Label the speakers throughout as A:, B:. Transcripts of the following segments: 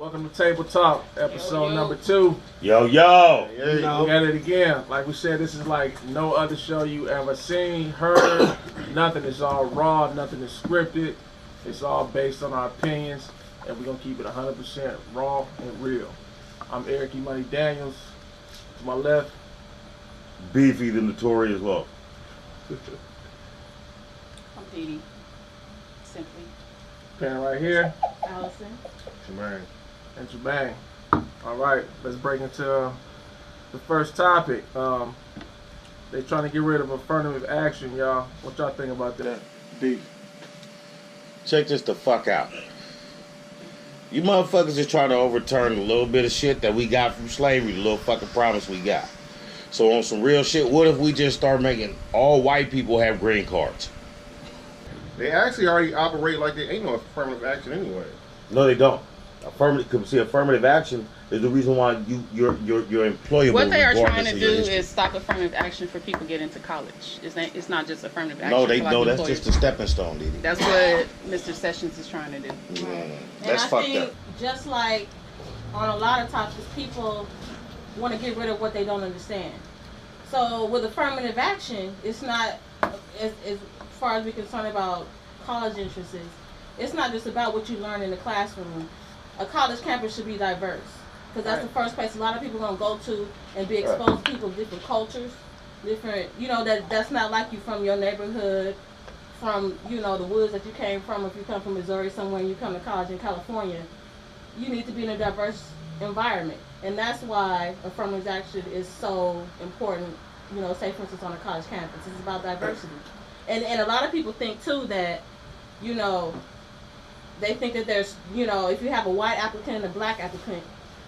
A: Welcome to Table Talk, episode number 2.
B: Yo.
A: We at it again. Like we said, this is like no other show you ever seen, heard. Nothing is all raw, nothing is scripted. It's all based on our opinions, and we're going to keep it 100% raw and real. I'm Eric E. Money Daniels. To my left,
B: Beefy the Notorious Law.
C: I'm Petey. Simply.
A: pen right here,
C: Allison.
B: Jermaine.
A: and Jermaine. All right, let's break into the first topic. They trying to get rid of affirmative action, y'all. What y'all think about that? Deep.
B: Check this the fuck out. You motherfuckers are trying to overturn a little bit of shit that we got from slavery, the little fucking promise we got. So on some real shit, what if we just start making all white people have green cards?
D: They actually already operate like they ain't no affirmative action anyway.
B: No, they don't. Affirmative action is the reason why you're employable.
C: What they are trying
B: regardless
C: to
B: of
C: do
B: your history.
C: is stop affirmative action for people getting into college. It's not just affirmative action.
B: No,
C: for
B: that's
C: employers.
B: just a stepping stone, Didi.
C: That's what Mr. Sessions is trying to do.
B: That's
E: and I
B: fucked
E: think,
B: up.
E: just like on a lot of topics, people want to get rid of what they don't understand. So with affirmative action, it's not, as far as we're concerned about college entrances, it's not just about what you learn in the classroom. A college campus should be diverse, because that's the first place a lot of people are going to go to and be exposed to people of different cultures, different, that's not like you from your neighborhood, from, the woods that you came from. If you come from Missouri somewhere and you come to college in California, you need to be in a diverse environment. And that's why affirmative action is so important, say for instance on a college campus. It's about diversity. And a lot of people think too that, they think that there's, if you have a white applicant and a black applicant,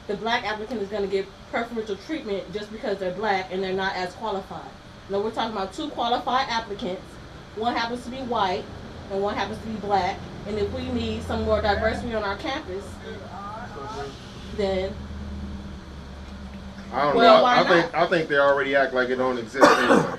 E: the black applicant is going to get preferential treatment just because they're black and they're not as qualified. No, we're talking about 2 qualified applicants. One happens to be white and one happens to be black. And if we need some more diversity on our campus, then
D: I don't
E: Well,
D: know.
E: why not?
D: I think they already act like it don't exist anyway.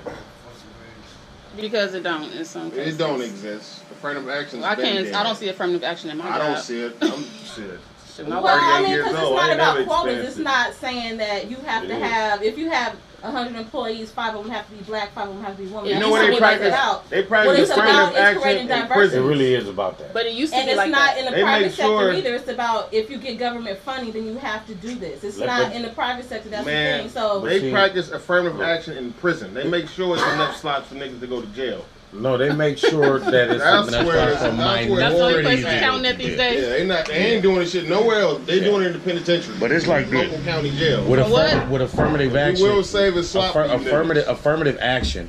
C: Because it don't in some cases.
D: It don't exist. Affirmative action.
C: I don't see affirmative action in my job.
D: I don't see it. I'm shit.
C: No,
E: well, I
D: 38
E: mean,
D: years
E: because it's
D: old. I
E: not
D: ain't
E: about
D: never
E: quotas. It's
D: experienced it.
E: not saying that you have to have, if you have 100 employees, 5 of them have to be black, 5 of them have to be women.
D: You know what they practice? They
E: What
D: practice
E: it's about
D: affirmative
E: is
D: action
E: creating
D: in
E: diversity.
B: It
D: prison.
B: really is about that.
C: But it used to
E: And
C: be
E: it's
C: like
E: not
C: that.
E: in the
D: They
E: private
D: make
E: sector
D: sure-
E: either. It's about if you get government funding, then you have to do this. It's not in the private sector. That's the
D: Man,
E: thing. So
D: they practice affirmative action in prison. They make sure it's enough slots for niggas to go to jail.
B: No, they make sure that it's
D: That's
B: enough
D: where-
B: for
D: that's where-
C: That's the only place
B: minorities.
C: they're counting at these days.
D: Yeah, they ain't doing this shit nowhere else. They doing it in the penitentiary.
B: But it's like this.
D: local county jail.
B: With,
C: what?
B: with affirmative
D: You
B: action,
D: will save a slot for you niggas.
B: affirmative action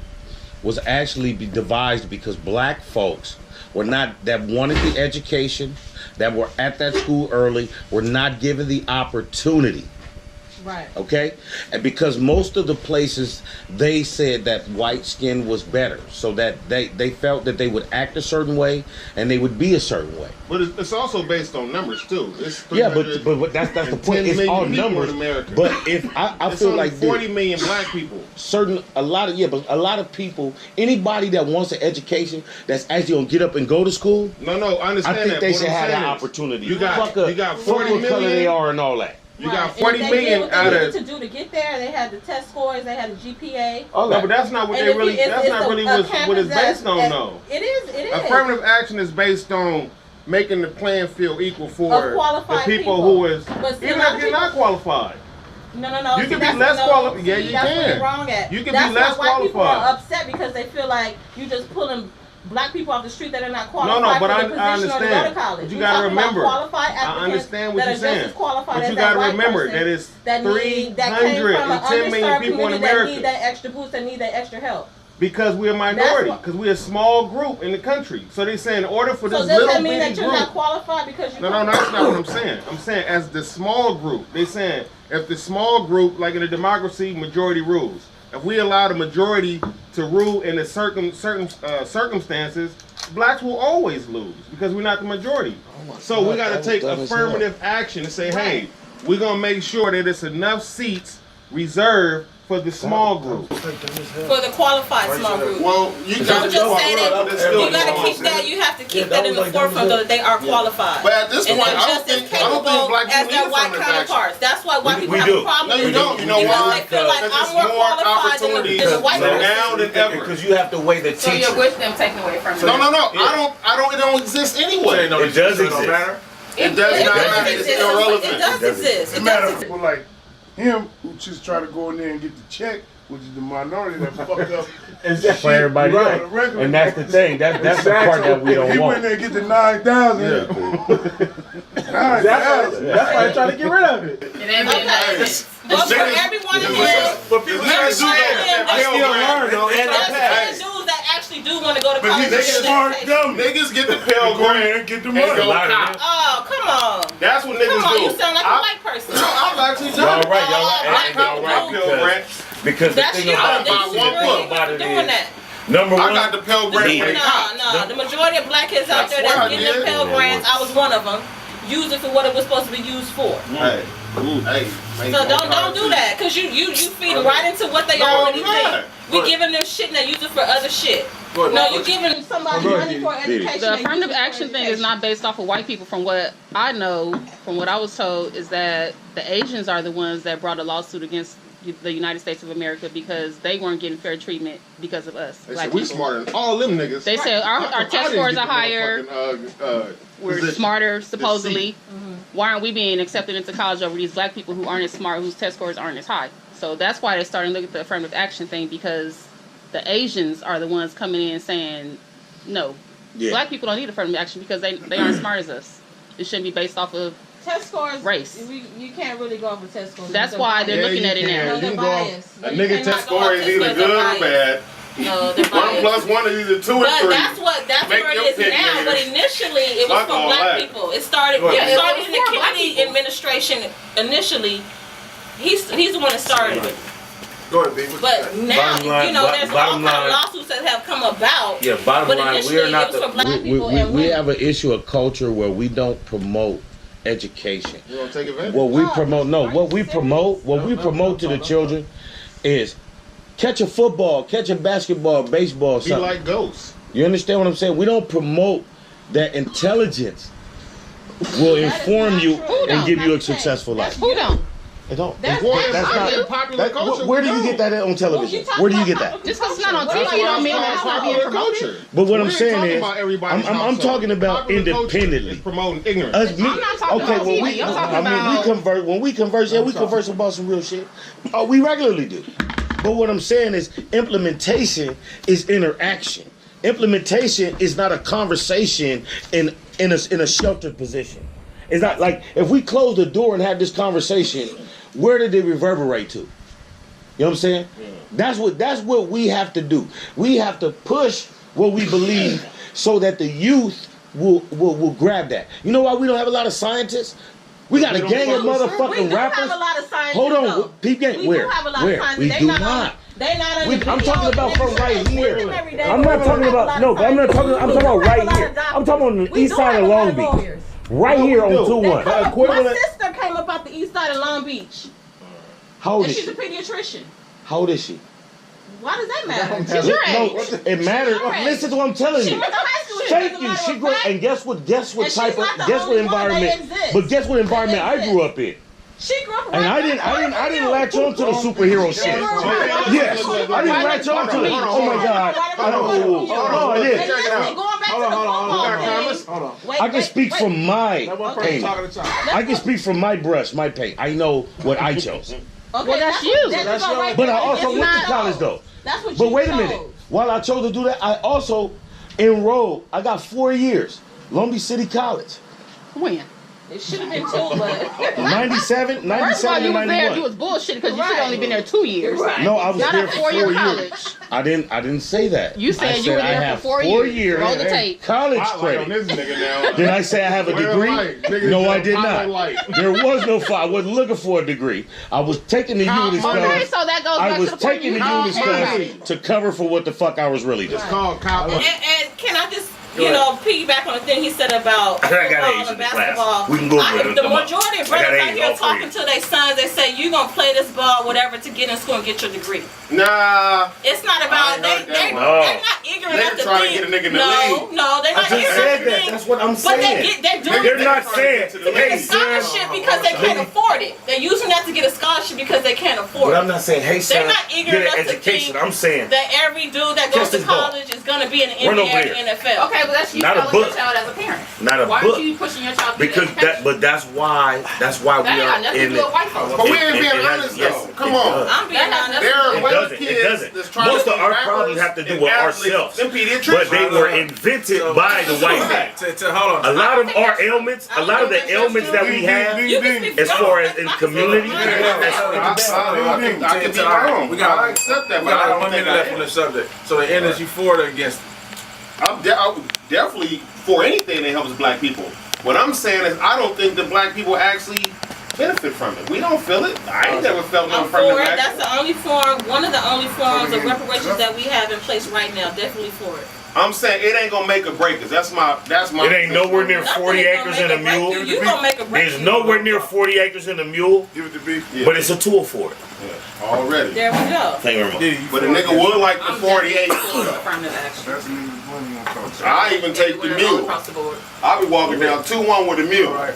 B: was actually devised because black folks that wanted the education, that were at that school early, were not given the opportunity.
E: right.
B: Okay? And because most of the places, they said that white skin was better, so that they felt that they would act a certain way and they would be a certain way.
D: But it's also based on numbers too. It's
B: Yeah, but that's the point. It's all numbers.
D: in America.
B: But if I
D: it's
B: feel
D: only
B: like
D: 40 million black people.
B: a lot of people, anybody that wants an education that's actually gonna get up and go to school,
D: No, I understand
B: I think
D: that.
B: they
D: What
B: should
D: I'm
B: have that
D: saying is,
B: opportunity.
D: You got
B: fuck
D: 40
B: what color
D: million.
B: they are and all that.
D: You got
E: Right.
D: 40
E: And if they
D: million
E: did
D: out
E: what they
D: of.
E: needed to do to get there. They had the test scores. They had the GPA.
B: All
D: No,
B: that.
D: but that's not what
E: And
D: they
E: if
D: really.
E: it's
D: That's not
E: a-
D: really
E: a
D: what
E: campus
D: it's based on,
E: that's-
D: though.
E: It is.
D: Affirmative action is based on making the playing field equal for
E: Of
D: the
E: qualified
D: people
E: people.
D: who is.
E: But still
D: Even
E: not
D: if you're not qualified.
E: No.
D: You
E: See,
D: can be
E: that's
D: less
E: no,
D: qualified. Yeah,
E: see,
D: you
E: that's
D: can.
E: What you're wrong at.
D: You can
E: that's
D: be less
E: why white people are
D: qualified.
E: upset because they feel like you just pulling black people off the street that are not
D: No,
E: qualified
D: but
E: for
D: I
E: the position or to go to
D: understand.
E: college.
D: But you
E: We're
D: gotta
E: talking about
D: remember.
E: qualified
D: I
E: applicants
D: understand what
E: that
D: you're
E: are just
D: saying.
E: as qualified
D: But
E: as
D: you
E: that
D: gotta
E: white
D: remember
E: person
D: that it's
E: that came from an
D: 310 million
E: underserved
D: people in
E: community that
D: America.
E: need that extra boost, that need that extra help.
D: Because we're a minority.
E: what-
D: Because we're a small group in the country. So they say in order for this
E: So does
D: little
E: that mean
D: bitty
E: that you're
D: group.
E: not qualified because you?
D: No, that's not what I'm saying. I'm saying as the small group. They saying if the small group, like in a democracy, majority rules. If we allow the majority to rule in a certain circumstances, blacks will always lose because we're not the majority. So we got to take affirmative action and say, hey, we're gonna make sure that it's enough seats reserved for the small group.
E: For the qualified small group.
D: Well, you got
E: Don't just say that. You got to keep that. You have to keep that in the forefront, though, that they are qualified.
D: But at this
E: And
D: point,
E: they're
D: I
E: just
D: don't
E: as
D: think black
E: as
D: people
E: their That's why white people
B: We
E: have
B: do.
E: a problem.
D: No, you
E: with
D: don't.
E: it.
D: You know
E: Because
D: why?
E: they feel like
D: Because
E: I'm more qualified
D: opportunities
E: than the white person.
D: now than ever.
B: Because you have to weigh the
C: So
B: teacher.
C: you're with them taking away from you.
D: No. It don't exist anyway.
B: It does exist.
D: It does not matter. It's irrelevant.
E: It does exist.
F: It matters. People like him who just try to go in there and get the check, which is the minority that fucked up.
B: For everybody
F: Right.
B: else. And that's the thing. That's the part that we don't
F: He went
B: want.
F: there and get the 9,000. 9,000.
A: That's why I try to get rid of it.
C: It ain't been nice.
E: But for everyone in here,
D: But people try to do that.
A: I still learn though, and I
E: there's
A: pass.
E: dudes that actually do want to go to
F: But
E: college.
F: he's a smart dumb.
D: Niggas get the Pell
F: Go ahead
D: Grant
F: and get the
D: and
F: money.
D: go cop.
E: Oh, come on.
D: That's what niggas
E: Come on,
D: do.
E: you sound like a white person.
D: No, I'm actually
B: Y'all
D: done.
B: right, y'all
E: Oh,
B: right. And
D: Cop
B: y'all
D: my
B: right
D: Pell Grant.
B: because the
E: That's
B: thing
E: you.
B: about
E: They
D: buy
E: should
D: one
E: really
D: book
B: about
E: be
B: it
E: doing
B: is,
E: that.
B: number
D: I
B: one,
D: got the Pell Grant
B: Yeah.
D: for the cop.
E: No. The majority of black kids out there that's
D: That's
E: getting
D: what I
E: their
D: did.
E: Pell Grants, I was one of them. Use it for what it was supposed to be used for.
D: Hey,
E: So don't do that, cause you feed them right into what they
D: No,
E: already
D: I'm not.
E: think. We giving them shit and they use it for other shit. No, you giving somebody money for education.
C: The
E: they use
C: affirmative
E: it for
C: action thing is
E: education.
C: not based off of white people. From what I know, from what I was told, is that the Asians are the ones that brought a lawsuit against the United States of America because they weren't getting fair treatment because of us.
D: They
C: Black
D: said we
C: people.
D: smarter than all them niggas.
C: They said our test scores are higher. We're
D: position.
C: smarter, supposedly. Why aren't we being accepted into college over these black people who aren't as smart, whose test scores aren't as high? So that's why they're starting to look at the affirmative action thing, because the Asians are the ones coming in saying, no, black people don't need affirmative action because they aren't smart as us. It shouldn't be based off of
E: Test scores,
C: race.
E: You can't really go off of test scores.
C: That's why they're looking at it now.
E: No,
D: You
E: they're
D: can go off-
E: biased.
D: A
E: You
D: nigga
E: cannot
D: test
E: go off
D: score is
E: test
D: either
E: scores,
D: good
E: they're
D: or
E: biased.
D: bad.
E: No, they're
D: 1
E: biased.
D: plus 1 is either 2 or 3.
E: But that's
D: Make
E: where
D: your
E: it is
D: pick,
E: now.
D: nigga.
E: But initially, it was
D: Fuck
E: for
D: all
E: black
D: that.
E: people. It started.
D: What?
E: It
C: Yeah, it
E: started
C: was
E: in the
C: for black
E: Kennedy
C: people.
E: administration. Initially, he's the one that started it.
A: Go ahead, baby.
E: But now,
B: Bottom line-
E: there's all
B: bottom
E: kind of
B: line-
E: lawsuits that have come about.
B: Yeah, bottom
E: But
B: line,
E: initially,
B: we're not
E: it was for black
B: we,
E: people
B: we,
E: and
B: we
E: women.
B: have an issue of culture where we don't promote education.
D: You gonna take advantage?
B: What we
E: No.
B: promote, no,
E: Are
B: what
E: you
B: we promote, what we promote to the children is catch a football, catch a basketball, baseball,
D: Be
B: something.
D: like ghosts.
B: You understand what I'm saying? We don't promote that intelligence will
E: That is
B: inform
E: not
B: you
E: true.
B: and give you a
E: That's
B: successful life.
C: Who don't?
B: It don't.
E: That's
B: That's not.
D: in popular
B: That,
D: culture.
B: where do
D: we
B: you get that at on television? Where do you get that?
C: Just because it's not on
E: What do
C: TV
E: you
C: don't mean
E: mean?
C: that it's not being
D: Popular
C: promoted.
D: culture.
B: But what
D: We
B: I'm
D: ain't
B: saying
D: talking
B: is,
D: about everybody's
B: I'm
D: household.
B: talking about
D: Popular culture
B: independently.
D: is promoting ignorance.
B: Us, me,
C: I'm not talking
B: okay,
C: about
B: well,
C: TV.
B: we,
C: I'm talking
B: I mean,
C: about-
B: when we converse, yeah, we converse about some real shit. Oh, we regularly do. But what I'm saying is, implementation is interaction. Implementation is not a conversation in a sheltered position. It's not like if we close the door and have this conversation, where did it reverberate to? You know what I'm saying? That's what we have to do. We have to push what we believe so that the youth will grab that. You know why we don't have a lot of scientists? We got a gang of
E: We
B: motherfucking
E: do
B: rappers.
E: have a lot of scientists.
B: Hold on,
E: though.
B: peep game.
E: We
B: Where?
E: do have a lot
B: Where?
E: of scientists.
B: We
E: They
B: do
E: not.
B: not.
E: They not on
B: I'm
E: the
B: talking
E: videos
B: about
E: and
B: from
E: everything.
B: right
E: We
B: here.
E: do every day.
B: I'm not
E: We
B: talking
E: have a lot
B: about
E: of
B: no, but I'm not
E: scientists.
B: talking. I'm
E: We
B: talking
E: do
B: about
E: have a
B: right
E: lot
B: here.
E: of doctors.
B: I'm talking on the
E: We
B: east
E: do
B: side
E: have
B: of
E: a lot
B: Long
E: of
B: Beach,
E: lawyers.
B: right here on
E: They
B: 2-1.
E: come-
D: equivalent-
E: My sister came up out the east side of Long Beach,
B: How old
E: and
B: is
E: she's a
B: she?
E: pediatrician.
B: How old is she?
E: Why does that matter?
C: She's your age.
B: No, it matters.
E: She's your age.
B: Listen to what I'm telling
E: She
B: you.
E: went to high school here.
B: Thank
E: As a
B: you.
E: matter
B: She
E: of
B: grew,
E: fact,
B: and guess what? Guess what
E: And
B: type
E: she's
B: of?
E: not the
B: Guess what
E: only one. They
B: environment?
E: exist.
B: But guess what environment I
E: exist.
B: grew up in?
E: She grew up
B: And
E: right
B: I didn't latch on to the superhero shit. Yes, I didn't latch on to it. Oh my God. I don't. No, I didn't. I can speak from my
A: That one person
B: pain.
A: talking to time.
B: I can speak from my brush, my pain. I know what I chose.
E: Okay,
C: Well, that's you.
E: That's
A: That's
E: right
A: your-
B: But I
E: there.
B: also
E: It's
B: went to
E: not-
B: college though.
E: That's what
B: But
E: you
B: wait a
E: chose.
B: minute. While I chose to do that, I also enrolled. I got 4 years. Long Beach City College.
C: When?
E: It should have been two, but
B: 97,
C: First of all,
B: 97
C: you
B: and
C: was there. You
B: 91.
C: was bullshitting because you should have
E: Right.
C: only been there 2 years.
B: No, I was
C: Not
B: there
C: a
B: for
C: 4-year
B: 4
C: college.
B: years. I didn't say that.
C: You said
B: I
C: you were
B: I
C: there
B: have
C: for 4
B: 4
C: years. Roll the tape.
B: college
D: Spotlight on
B: credit.
D: this nigga now.
B: Did I say I have a
D: Red
B: degree?
D: light. Niggas
B: No,
D: got
B: I did
D: pilot
B: not.
D: light.
B: There was no. I wasn't looking for a degree. I was taking the units
C: Okay,
B: class.
C: so that goes
B: I
C: back
B: was
C: to the point
B: taking
C: you
B: the
C: had.
B: units class to cover for what the fuck I was really doing.
D: It's called cop.
E: and can I just piggyback on the thing he said about
B: I got
E: football
B: A's
E: and
B: in the class.
E: basketball?
B: We can go over it.
E: The
B: Come on.
E: majority of
B: I got
E: brothers
B: A's
E: out here
B: all
E: talking
B: three.
E: to their sons, they say you gonna play this ball, whatever, to get in school and get your degree.
D: Nah.
E: It's not
D: I
E: about
D: ain't
E: they
D: heard that
E: they're
D: one.
B: No.
E: not ignorant enough to
D: trying to
E: think.
D: get a nigga in the league.
E: No, they're
B: I
E: not
B: just
E: ignorant
B: said
E: enough to
B: that.
E: think.
B: That's what I'm
E: But
B: saying.
E: they're doing
B: They're not saying,
E: to get a
B: hey, son.
E: scholarship because they can't afford it. They're using that to get a scholarship because they can't afford
B: But
E: it.
B: I'm not saying, hey, son,
E: They're not
B: get
E: ignorant
B: an
E: enough to
B: education.
E: think
B: I'm saying,
E: that every dude that goes
B: Catch
E: to
B: this ball.
E: college is going to be in the
B: Run
E: NBA
B: over
E: or
B: here.
E: the NFL.
C: Okay, but that's you
B: Not a
C: telling your
B: book.
C: child as a parent.
B: not a
C: Why
B: book.
C: aren't you pushing your child to get
B: Because
C: an education?
B: that, but that's why
C: that
B: we
C: ain't got
B: are
C: nothing to
B: in
C: do
B: it.
C: with white folks.
D: But we ain't
B: It
D: being
B: has-
D: honest
B: yes,
D: though.
B: it
D: Come on.
B: does.
E: I'm being honest.
D: There are
B: It
D: women
B: doesn't. It
D: kids
B: doesn't.
D: that's trying
B: Most
D: to
B: of
D: be
B: our
D: rappers
B: problems have to do
D: and
B: with
D: athletes.
B: ourselves.
D: Them pediatricians.
B: But they were invented by the white man.
A: Hold
B: A
A: on.
B: lot of our ailments, a lot of the ailments that we have,
E: You can speak
B: as
E: for
B: far
E: them.
B: as in community,
D: I could be wrong.
A: We got-
D: I accept that,
A: We
D: but I
A: got
D: don't
A: 1
D: think
A: minute left on
D: I
A: the subject. So the end is you for or against it?
D: I'm definitely for anything that helps black people. What I'm saying is I don't think that black people actually benefit from it. We don't feel it. I ain't never felt no
E: I'm
D: affirmative
E: for it.
D: action.
E: That's the only form, one of the only forms of reparations that we have in place right now. Definitely for it.
D: I'm saying it ain't gonna make or break us. That's my.
B: it ain't nowhere near
E: Nothing
B: 40
E: is gonna
B: acres
E: make
B: and a
E: or break
B: mule.
E: you. You gonna make a break.
B: There's nowhere near 40 acres and a mule,
F: Give it to B.
D: Yeah.
B: but it's a tool for it.
D: Already.
E: There we go.
B: Thank you very much.
D: But a nigga would like the
C: I'm
D: 48.
C: definitely for affirmative action.
F: That's a nigga money on top.
D: I even take the
C: Everywhere, all
D: mule.
C: across the board.
D: I'll be walking down 2-1 with a mule.
B: I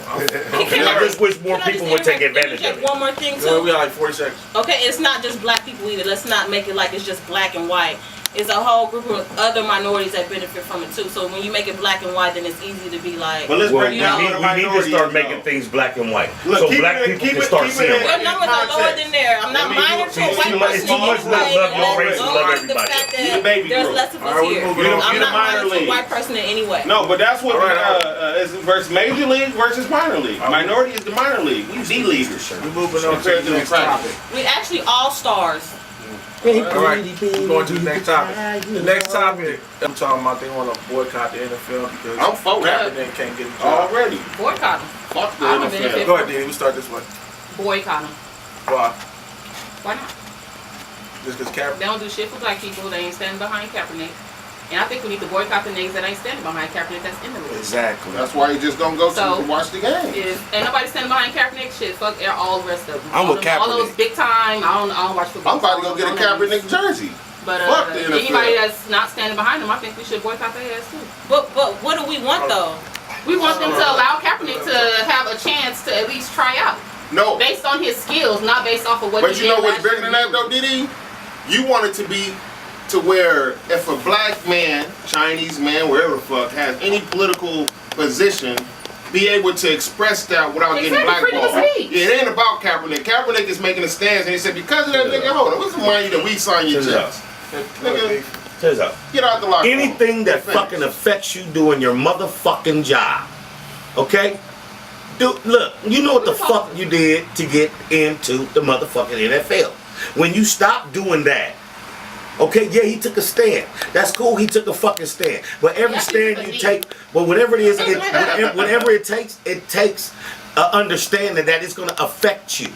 B: just wish more people would take advantage of it.
E: One more thing
A: Well, we
E: too.
A: got like 40 seconds.
E: Okay, it's not just black people either. Let's not make it like it's just black and white. It's a whole group of other minorities that benefit from it too. So when you make it black and white, then it's easy to be like.
D: But let's
B: Well,
D: break
B: we
D: down
B: need,
D: what a
B: we need to
D: minority
B: start
D: is,
B: making
D: though.
B: things black and white,
D: Look,
B: so
D: keep
B: black
D: it-
B: people
D: keep
B: can
D: it-
B: start
D: keep it
B: seeing
D: in-
B: it.
E: Your numbers are lower than there. I'm not
D: Let me
E: minor
D: do-
E: to a
D: it's
E: white
D: too much-
E: person.
D: it's too much
E: in
B: love
E: any
B: your
E: way.
B: race and love
E: Only the
B: everybody.
E: fact
D: You the
E: that
D: baby
E: there's
D: group.
E: less of
A: All
E: us
A: right, we're
E: here.
A: moving on.
E: I'm
D: You the
E: not minor
D: minor
E: to a
D: league.
E: white person in any way.
D: No, but that's what
A: All right,
D: is versus major league versus minor league. Minority is the minor league. We D leaguers.
A: We're moving on to
D: Compared
A: the
D: to
A: next
D: the
A: topic.
E: We actually all stars.
A: All right, we're going to the next topic. The next topic, I'm talking about they want to boycott the NFL because
D: I'm for that.
A: Kaepernick can't get a job.
D: Already.
C: Boycott them.
D: Fuck the
C: I'm a
D: NFL.
C: benefit.
A: Go ahead, Diddy. We start this way.
C: Boycott them.
A: Why?
C: Why not?
A: Just because Kaepernick.
C: They don't do shit for black people. They ain't standing behind Kaepernick. And I think we need to boycott the niggas that ain't standing behind Kaepernick that's in the league.
B: Exactly.
D: That's why you just don't go
C: So,
D: to watch the game.
C: If ain't nobody standing behind Kaepernick, shit, fuck all the rest of them.
F: I'm
C: all
F: with
C: them- All those
F: Kaepernick.
C: big time, I don't watch football.
D: I'm about to go get a
C: I don't know
D: Kaepernick jersey.
C: But
D: Fuck the NFL.
C: anybody that's not standing behind them, I think we should boycott their ass too.
E: But what do we want though?
C: We want them to allow Kaepernick to have a chance to at least try out.
D: No.
C: Based on his skills, not based off of what
D: But
C: he
D: you
C: did
D: know what's
C: last
D: bigger
C: year.
D: than that though, Diddy? You want it to be to where if a black man, Chinese man, wherever the fuck, has any political position, be able to express that without getting
C: Exactly, freedom of
D: blackballed.
C: speech.
D: Yeah, it ain't about Kaepernick. Kaepernick is making a stance, and he said because of that nigga, hold on, what's the money that we sign your checks? Nigga,
B: Cheers up.
D: get out the locker room.
B: Anything that
D: Finish.
B: fucking affects you doing your motherfucking job, okay? Look, you know what the fuck you did to get into the motherfucking NFL. When you stop doing that, okay, yeah, he took a stand. That's cool, he took a fucking stand. But every
C: Yeah,
B: stand
C: he
B: you
C: took a
B: take, but whatever it is, whatever it takes understanding that it's gonna affect you.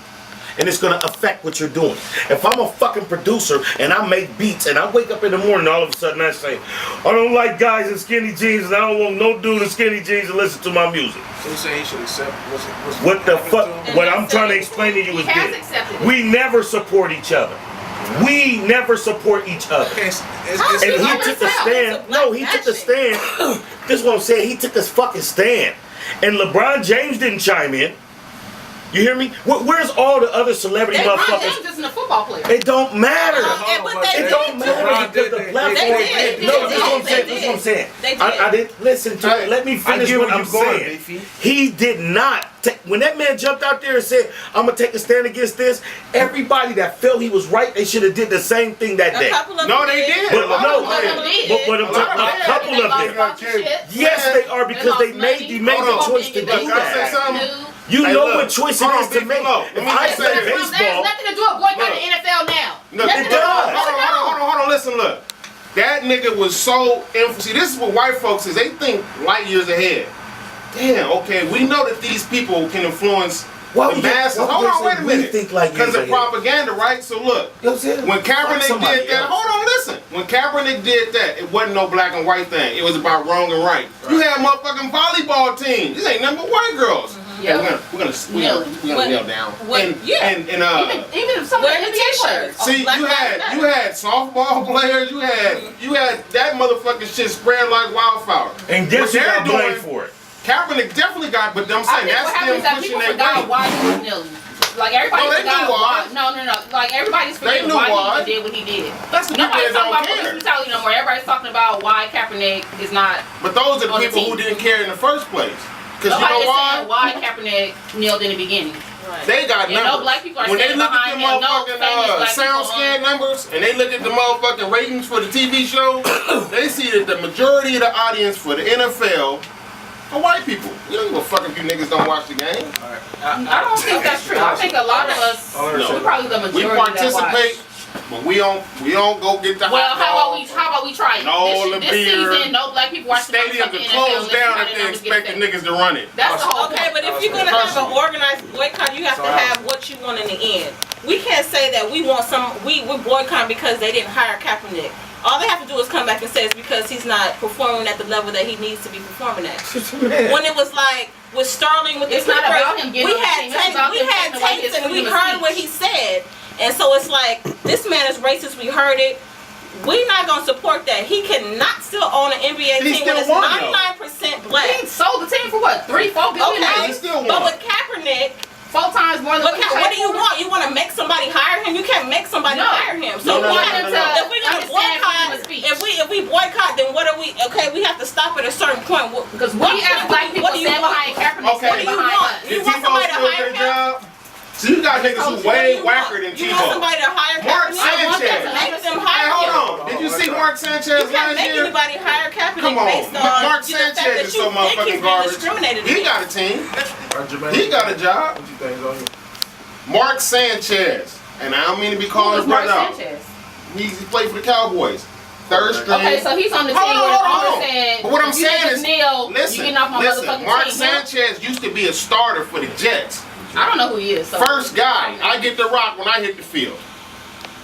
B: And it's gonna affect what you're doing. If I'm a fucking producer and I make beats and I wake up in the morning, all of a sudden I say, I don't like guys in skinny jeans and I don't want no dude in skinny jeans to listen to my music.
A: So you say he should accept what's
B: What the
A: happened
B: fuck?
A: to him?
B: What I'm trying to explain to you
C: He
B: is
C: has
B: this.
C: accepted it.
B: We never support each other. We never support each other.
A: Okay,
C: How
B: And
C: He's
B: he
C: by
B: took a
C: himself.
B: stand.
E: It's a
B: No,
E: black
B: he took a
E: action.
B: stand. This is what I'm saying. He took a fucking stand. And LeBron James didn't chime in. You hear me? Where's all the other celebrity
C: LeBron
B: motherfuckers?
C: James isn't a football player.
B: It don't matter.
E: But they
B: It
E: did
B: don't matter
A: LeBron
B: because
A: did,
B: the
A: they
B: platform.
E: did.
B: No,
E: They
B: that's what I'm
E: did.
B: saying.
E: They
B: That's what I'm saying.
E: They did.
B: I didn't listen to it. Let me finish
F: get
B: what
F: where
B: I'm
F: you going,
B: saying.
F: Beefy.
B: He did not. When that man jumped out there and said, "I'm gonna take a stand against this," everybody that felt he was right, they should have did the same thing that
E: A
B: day.
E: couple of
D: No,
E: them
D: they did.
B: But
D: A lot
B: no,
D: of them did.
B: but I'm talking about a couple of them. Yes, they are because they made the
D: Hold on.
B: choice to do
D: Can I say
B: that.
D: something?
B: You
D: Hey,
B: know
D: look.
B: what choice it
D: Hold on,
B: is to
D: Big
B: make.
D: Flo. Let
B: If
D: me
B: I
D: just
B: play
D: say this.
C: There's
B: baseball,
C: nothing to do with boycotting
D: Look.
C: the NFL now.
D: No,
C: Nothing
B: it
C: to do
B: does.
C: with
D: Hold on, listen, look. That nigga was so see, this is what white folks is. They think light years ahead. Damn, okay, we know that these people can influence
B: Why
D: the
B: would
D: masses.
B: you-
D: Hold
B: why
D: on, wait a
B: would we
D: minute.
B: think light
D: Because
B: years
D: of
B: ahead?
D: propaganda, right? So look,
B: You know what I'm saying?
D: when
B: Fuck
D: Kaepernick
B: somebody
D: did that,
B: else.
D: hold on, listen. When Kaepernick did that, it wasn't no black and white thing. It was about wrong and right. You had motherfucking volleyball teams. These ain't nothing but white girls.
C: Yeah.
D: We're gonna kneel down. And
C: Even if someone
E: wearing the t-shirts.
D: see, you had softball players, you had that motherfucking shit spread like wildfire.
B: And guess who
D: What
B: got
D: they're
B: blamed
D: doing-
B: for it?
D: Kaepernick definitely got, but I'm
C: I
D: saying
C: think
D: that's
C: what happens is
D: them
C: that
D: pushing
C: people
D: their
C: forgot
D: weight.
C: why he was kneeling. Like everybody
D: No, they
C: forgot
D: knew why.
C: No. Like everybody's forgetting
D: knew
C: why
D: why.
C: he did what he did.
D: That's the people
C: Nobody's
D: that
C: talking
D: don't
C: about police
D: care.
C: brutality no more. Everybody's talking about why Kaepernick is not.
D: But those are the
C: on the
D: people
C: team.
D: who didn't care in the first place. Because you
C: Nobody
D: know
C: is saying
D: why?
C: why Kaepernick kneeled in the beginning.
E: Right.
D: They got
C: And
D: numbers.
C: no black people are
D: when they
C: standing
D: look at
C: behind
D: the
C: him. No
D: motherfucking
C: famous black
D: sound
C: people
D: scan numbers and they look at the motherfucking ratings for the TV show, they see that the majority of the audience for the NFL are white people. You don't give a fuck if you niggas don't watch the game.
C: I don't think that's true. I think a lot of us, we're probably the
D: We
C: majority that
D: participate,
C: watch.
D: but we don't go get the
C: Well,
D: hot
C: how
D: dogs.
C: about we try it?
D: No,
C: this
D: beer.
C: season, no black people watch the
D: Stadiums
C: motherfucking
D: are
C: NFL.
D: closed down if they expect the niggas to run it.
C: That's the whole
E: Okay,
C: point.
E: but if you're gonna have an organized boycott, you have to have what you want in the end. We can't say that we want we boycott because they didn't hire Kaepernick. All they have to do is come back and say it's because he's not performing at the level that he needs to be performing at. When it was like with Sterling with
C: It's
E: the
C: not
E: Clippers,
C: about him getting
E: we
C: on the
E: had
C: team. It's about
E: we
C: him
E: had
C: taking away his
E: tapes and we
C: freedom of
E: heard what he said, and so it's like this man is racist. We heard it. We're not gonna support that. He cannot still own an NBA
D: He
E: team
D: still
E: when it's
D: won, though.
E: 99% black.
C: He sold the team for what? $3-4 billion?
E: Okay,
D: he still
E: but
D: won.
E: with Kaepernick,
C: 4 times more than
E: what do you want? You want to make somebody hire him? You can't make somebody
C: No.
E: hire him. So
D: No,
E: we
D: no,
E: have
D: no,
E: to-
D: no, no.
E: if we're gonna
C: Understand freedom of
E: boycott,
C: speech.
E: if we boycott, then what are we? Okay, we have to stop at a certain point.
C: Because we as black people
E: what do you
C: stand
E: want?
C: behind Kaepernick,
D: Okay.
C: stand
E: What do you
C: behind
E: want?
C: us.
E: You
D: Did
E: want
D: Tebow
E: somebody to
D: still
E: hire
D: get a
E: him?
D: job? So you got niggas who
E: What
D: way
E: do you want?
D: whacker than
E: You want
D: Tebow.
E: somebody to hire
D: Mark
E: Kaepernick?
C: I want that
D: Sanchez.
C: to
E: Make them
D: Hey,
E: hire
D: hold
E: him.
D: on. Did you see Mark Sanchez
E: You can't
D: last
E: make
D: year?
E: anybody hire Kaepernick
D: Come on.
E: based on
D: Mark
E: the fact
D: Sanchez
E: that
D: is
E: you
D: so
E: think he's
D: motherfucking
E: being
D: garbage.
E: discriminated
D: He
E: against.
D: got a team. He got a job.
A: What you think is on here?
D: Mark Sanchez. And I don't mean to be calling
C: Who
D: his
C: is Mark
D: brother out.
C: Sanchez?
D: He played for the Cowboys. Third string.
C: Okay, so he's on the team
D: Hold on,
C: where the
D: hold
C: owner
D: on.
C: said,
D: But what I'm
C: if you
D: saying
C: niggas
D: is,
C: kneel, you getting off my motherfucking
D: Mark
C: team.
D: Sanchez used to be a starter for the Jets.
C: I don't know who he is. So
D: First guy, I get the rock when I hit the field.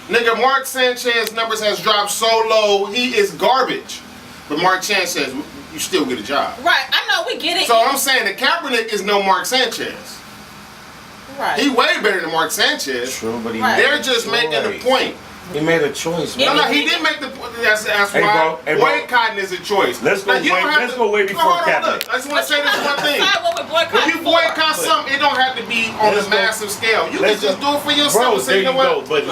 D: Nigga, Mark Sanchez numbers has dropped so low, he is garbage. But Mark Sanchez, you still get a job.
E: Right, I know, we get it.
D: So I'm saying that Kaepernick is no Mark Sanchez.
E: Right.
D: He way better than Mark Sanchez.
B: True, but he
E: Right.
B: made
D: They're
B: a
D: just making the
B: choice.
D: point.
B: He made a choice, man.
E: Yeah.
D: No, he did make the point. That's
B: Hey,
D: why
B: bro, hey, bro.
D: boycotting is a choice.
B: Let's go
D: Now, you don't
B: way-
D: have
B: let's
D: to-
B: go way
D: No,
B: before
D: hold on,
B: Kaepernick.
D: look, I just want to say this one thing.
E: Decide what we're boycotting
D: When you
E: for.
D: boycott something, it don't have to be on
B: Let's
D: a
B: go.
D: massive scale. You can
B: Let's
D: just
B: go.
D: do it for yourself
B: Bro,
D: and say,
B: there
D: you
B: you
D: know
B: go.
D: what?
B: But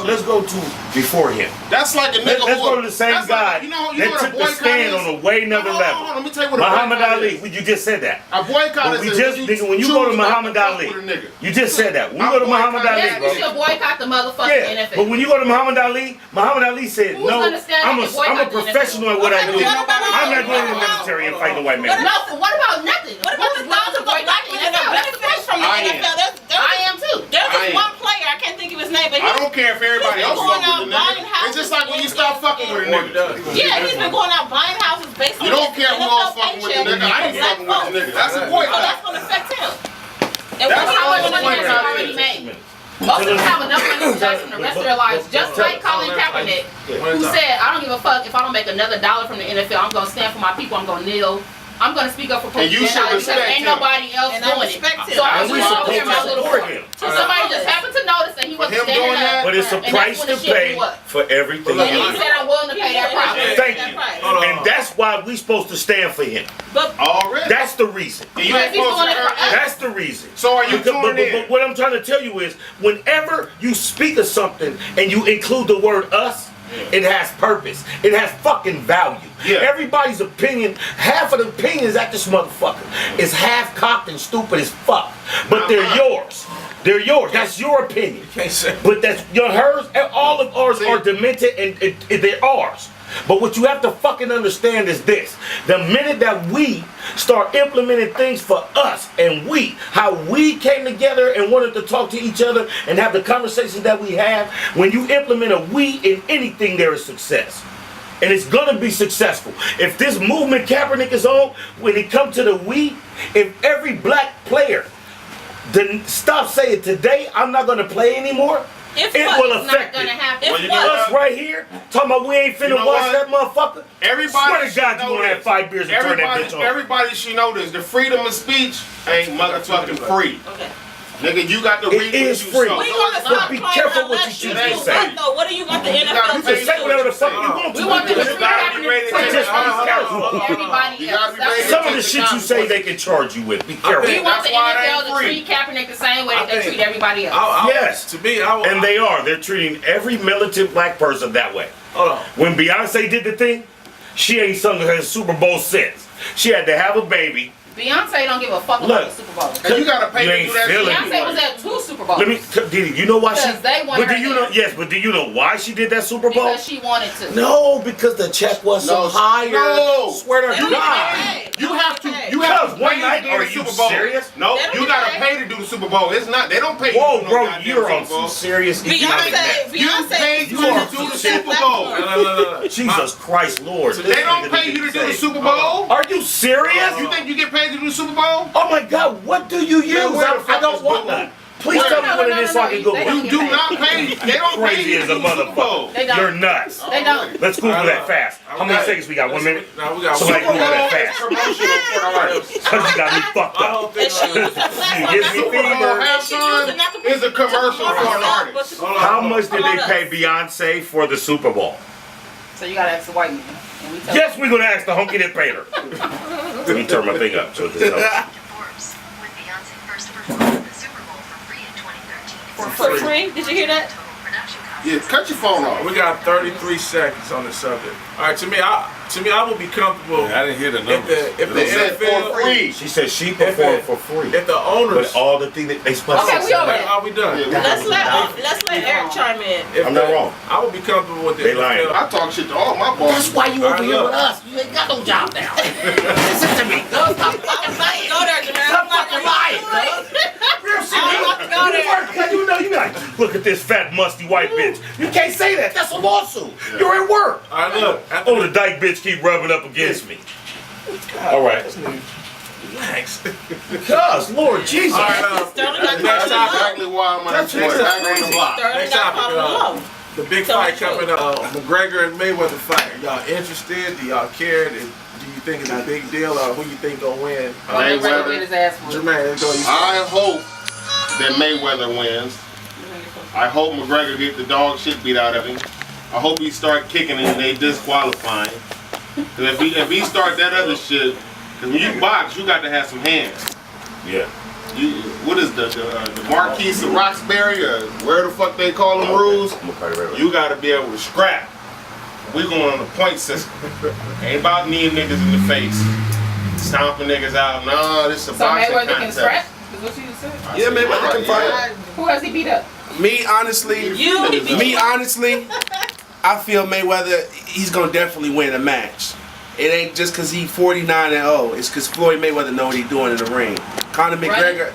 B: let's go to before him.
D: That's like a nigga
B: Let's
D: who
B: go to the same
D: that's
B: guy
D: like, you know
B: that
D: what a
B: took the
D: boycott
B: stand
D: is?
B: on a way another
D: Hold on,
B: level.
D: hold on, let me tell you what a
B: Muhammad
D: boycott
B: Ali.
D: is.
B: You just said that.
D: A boycott
B: But
D: is
B: we
D: a-
B: just,
D: you
B: nigga, when you go to
D: choose not
B: Muhammad
D: fuck
B: Ali,
D: with a nigga.
B: you just said that. When you
D: I
B: go to Muhammad
D: boycott-
B: Ali,
C: Yes, we
B: bro.
C: should boycott the motherfucking
B: Yeah,
C: NFL.
B: but when you go to Muhammad Ali said,
C: Who's
B: no,
C: gonna stand
B: I'm
C: up and boycott
B: a
C: the
B: professional at
C: NFL?
B: what I
E: Okay,
B: do.
E: but what about
B: I'm not
E: all-
B: going to the military and fighting a white man.
C: No, what about nothing?
E: What about the thousands of black men that benefit from the
D: I am.
E: NFL?
C: I am too.
E: There's
D: I
E: this
D: am.
E: one player, I can't think of his name, but
D: I don't care if everybody
E: he's
D: else
E: been going
D: fuck
E: out
D: with the
E: buying
D: nigga.
E: houses
D: It's just like when you
E: and-
D: stop fucking with a nigga.
E: yeah, he's been going out buying houses based on
D: You don't
E: his
D: care who
E: NFL
D: else fucking with the
E: paycheck
D: nigga. I ain't
E: for black
D: fucking with the
E: folks.
D: nigga. That's a
E: So
D: boycott.
E: that's going to affect him. And
D: That's
E: what
D: how
E: how
D: it's
E: much money
D: boycott
E: has he
D: is.
E: already
C: made? Most of them have enough money to last them the rest of their lives. Just like Colin Kaepernick, who said, I don't give a fuck if I don't make another dollar from the NFL. I'm going to stand for my people. I'm going to kneel. I'm going to speak up for
D: And you
C: police
D: should
C: brutality because
D: respect
C: ain't
D: him.
C: nobody else
E: And I
C: doing
E: respect
C: it.
E: him.
C: So I'm
B: And we
C: just over here
B: supposed
C: my
B: to
C: little
B: support
C: boy.
B: him.
C: So somebody just happened to notice that he wasn't
D: him
C: standing
D: doing
C: up.
D: that?
B: But it's a
C: And that's
B: price
C: when
B: to
C: the shit
B: pay
C: blew up.
B: for everything
C: And
B: you
C: he
B: do.
C: said, I'm willing to pay that price.
B: Thank you. And that's why we supposed to stand for him.
E: But
D: Already?
B: That's the reason.
D: And you
C: But
D: ain't
C: if he's
D: supposed to
C: doing it for
D: earn-
C: us-
B: That's the reason.
D: So are you
B: Because-
D: tuning in?
B: but what I'm trying to tell you is, whenever you speak of something and you include the word us, it has purpose. It has fucking value.
D: Yeah.
B: Everybody's opinion, half of the opinions at this motherfucker is half cocked and stupid as fuck. But they're yours. They're yours. That's your opinion.
A: Can't say.
B: But that's your hers. All of ours are demented and they're ours. But what you have to fucking understand is this: the minute that we start implementing things for us and how we came together and wanted to talk to each other and have the conversations that we have, when you implement a we in anything, there is success. And it's gonna be successful. If this movement Kaepernick is on, when it comes to the we, if every black player then stop saying today I'm not gonna play anymore,
E: If
G: it
E: what
G: will
E: is not
G: affect
E: gonna
G: it.
E: happen.
D: Well,
E: If
D: you
E: what?
D: know
G: Us right here, talking about we ain't finna
D: You know
G: watch
D: what?
G: that motherfucker.
D: Everybody
G: Swear to God, you gonna have 5 beers and turn that bitch on.
D: Everybody should know this. The freedom of speech ain't motherfucking free.
E: Okay.
D: Nigga, you got to
G: It
D: read
G: is
D: what you
G: free.
D: sow.
E: We gonna
G: But
E: stop
G: be
E: playing
G: careful what
E: unless
G: you
E: you
G: choose
E: do
G: to say.
E: what though? What do you want the
D: You
E: NFL
G: You
E: to
G: can say
E: do?
G: whatever the fuck you want to.
C: We want them to
G: Just
C: free
G: gotta
C: Kaepernick
G: be ready to
C: to
G: take
C: just
G: it.
C: be careful.
G: Hold on.
C: Everybody
D: You
C: else.
D: gotta be
C: That's
D: ready
C: what
G: Some
D: to
G: of the
D: take
G: shit you say they can charge you with. Be careful.
C: we want the
D: That's why it
C: NFL
D: ain't
C: to
D: free.
C: treat Kaepernick the same way that they
A: think-
C: treat everybody else.
G: Yes.
A: To me, I would.
G: And they are. They're treating every militant black person that way.
A: Hold on.
G: When Beyonce did the thing, she ain't sung her Super Bowl since. She had to have a baby.
C: Beyonce don't give a fuck
G: Look.
C: about the Super Bowl.
D: And you gotta pay
G: You
D: to
G: ain't
D: do that shit.
G: feeling
C: Beyonce was at 2 Super Bowls.
G: Let me, Diddy, you know why she?
C: Because they wanted
G: But do
C: her
G: you
C: there.
G: know? Yes, but do you know why she did that Super Bowl?
C: Because she wanted to.
G: No, because the check was so
D: No,
G: higher.
D: no.
G: Swear to
E: They don't
G: God.
E: get paid.
D: You have to.
E: They
D: You
E: don't
D: have
G: Cuz,
D: to
G: one
D: pay
G: night,
D: to do
G: are
D: the
G: you
D: Super Bowl.
G: serious?
D: No,
E: They don't
D: you
E: get
D: gotta
E: paid.
D: pay to do the Super Bowl. It's not. They don't pay you
G: Whoa,
D: to do
G: bro,
D: no goddamn
G: you're on
D: Super Bowl.
G: some serious economic mess.
D: You paid to do the Super Bowl.
A: No.
G: Jesus Christ, Lord.
D: They don't pay you to do the Super Bowl.
G: Are you serious?
D: You think you get paid to do the Super Bowl?
G: Oh my God, what do you use?
D: Man, where the
G: I
D: fuck
G: don't
D: is
G: want
D: Google?
G: none. Please tell me what it is so I can Google
C: They
G: it.
C: don't
D: You
C: get
D: do
C: paid.
D: not pay. They don't pay
G: Crazy
D: you
G: as
D: to
G: a
D: do the Super Bowl.
G: motherfucker.
C: They don't.
G: You're nuts.
C: They don't.
G: Let's Google that fast. How many seconds we got? 1 minute?
A: No, we got
G: Somebody
A: one.
G: Google that fast.
D: Promotional for the artists.
G: Because you got me fucked
A: My
G: up.
A: whole thing
E: And she used her
G: You
E: platform
G: get
E: not
G: me
E: to
G: fever?
E: promote. And she used it not to
D: Is a commercial
E: promote
D: for an
E: herself,
D: artist.
E: but to-
G: How much did they pay Beyonce for the Super Bowl?
C: So you gotta ask the white man. And we tell
G: Yes, we're gonna ask the honky that paid her. Let me turn my thing up so it helps.
H: Forbes, when Beyonce first performed at the Super Bowl for free in 2013.
E: For free? Did you hear that?
H: Total production costs.
D: Yeah, cut your phone off.
A: We got 33 seconds on the subject. All right, to me, I would be comfortable
I: I didn't hear the
A: if
I: numbers.
A: the
D: They said
A: NFL,
D: for free.
G: She said she performed for free.
A: if the owners,
G: But all the things that they supposed
C: Okay, we over
A: are we done?
D: Yeah,
E: Let's let Eric chime in.
A: If
G: I'm not wrong.
A: I would be comfortable with the
G: They lying.
A: NFL.
D: I talk shit to all my bosses.
G: why you
A: over here with
G: us. You ain't got no job now. Listen to me.
E: Go there, Jamal.
G: Stop fucking lying,
E: I'm about to go there.
G: Cause you know you like, look at this fat musty white bitch. You can't say that. That's a lawsuit. You're at work.
A: All right, look. After
G: Oh, the dyke bitch keep rubbing up against me. All right.
A: Relax.
G: Cuz, Lord Jesus.
A: All right,
E: Sterling got
A: next
E: caught on the
D: Exactly why I'm on
A: That's
D: the floor.
A: next
D: Back on the block.
E: Sterling
A: Next
E: got
A: topic,
E: caught on the low.
A: the big
E: Tell
A: fight
E: the truth.
A: coming up, McGregor and Mayweather fight. Are y'all interested? Do y'all care? Do you think it's a big deal, or who you think gonna win?
C: Go ahead, Mayweather get his ass for it.
A: Jermaine, let's go. You
D: I hope that Mayweather wins. I hope McGregor get the dog shit beat out of him. I hope he start kicking and they disqualifying. Cause if he start that other shit, cause when you box, you got to have some hands.
G: Yeah.
D: What is the Marquise of Roxbury or where the fuck they call them rules?
G: I'm gonna cut it right away.
D: You got to be able to scrap. We going on the point system. Ain't about kneeing niggas in the face, stomping niggas out. No, this is a
C: So
D: boxing
C: Mayweather can
D: contest.
C: scrap? Is what you just said?
I: Yeah, Mayweather can fight.
C: Who has he beat up?
I: Me, honestly, I feel Mayweather, he's gonna definitely win a match. It ain't just cause he 49-0. It's cause Floyd Mayweather know what he's doing in the ring. Conor McGregor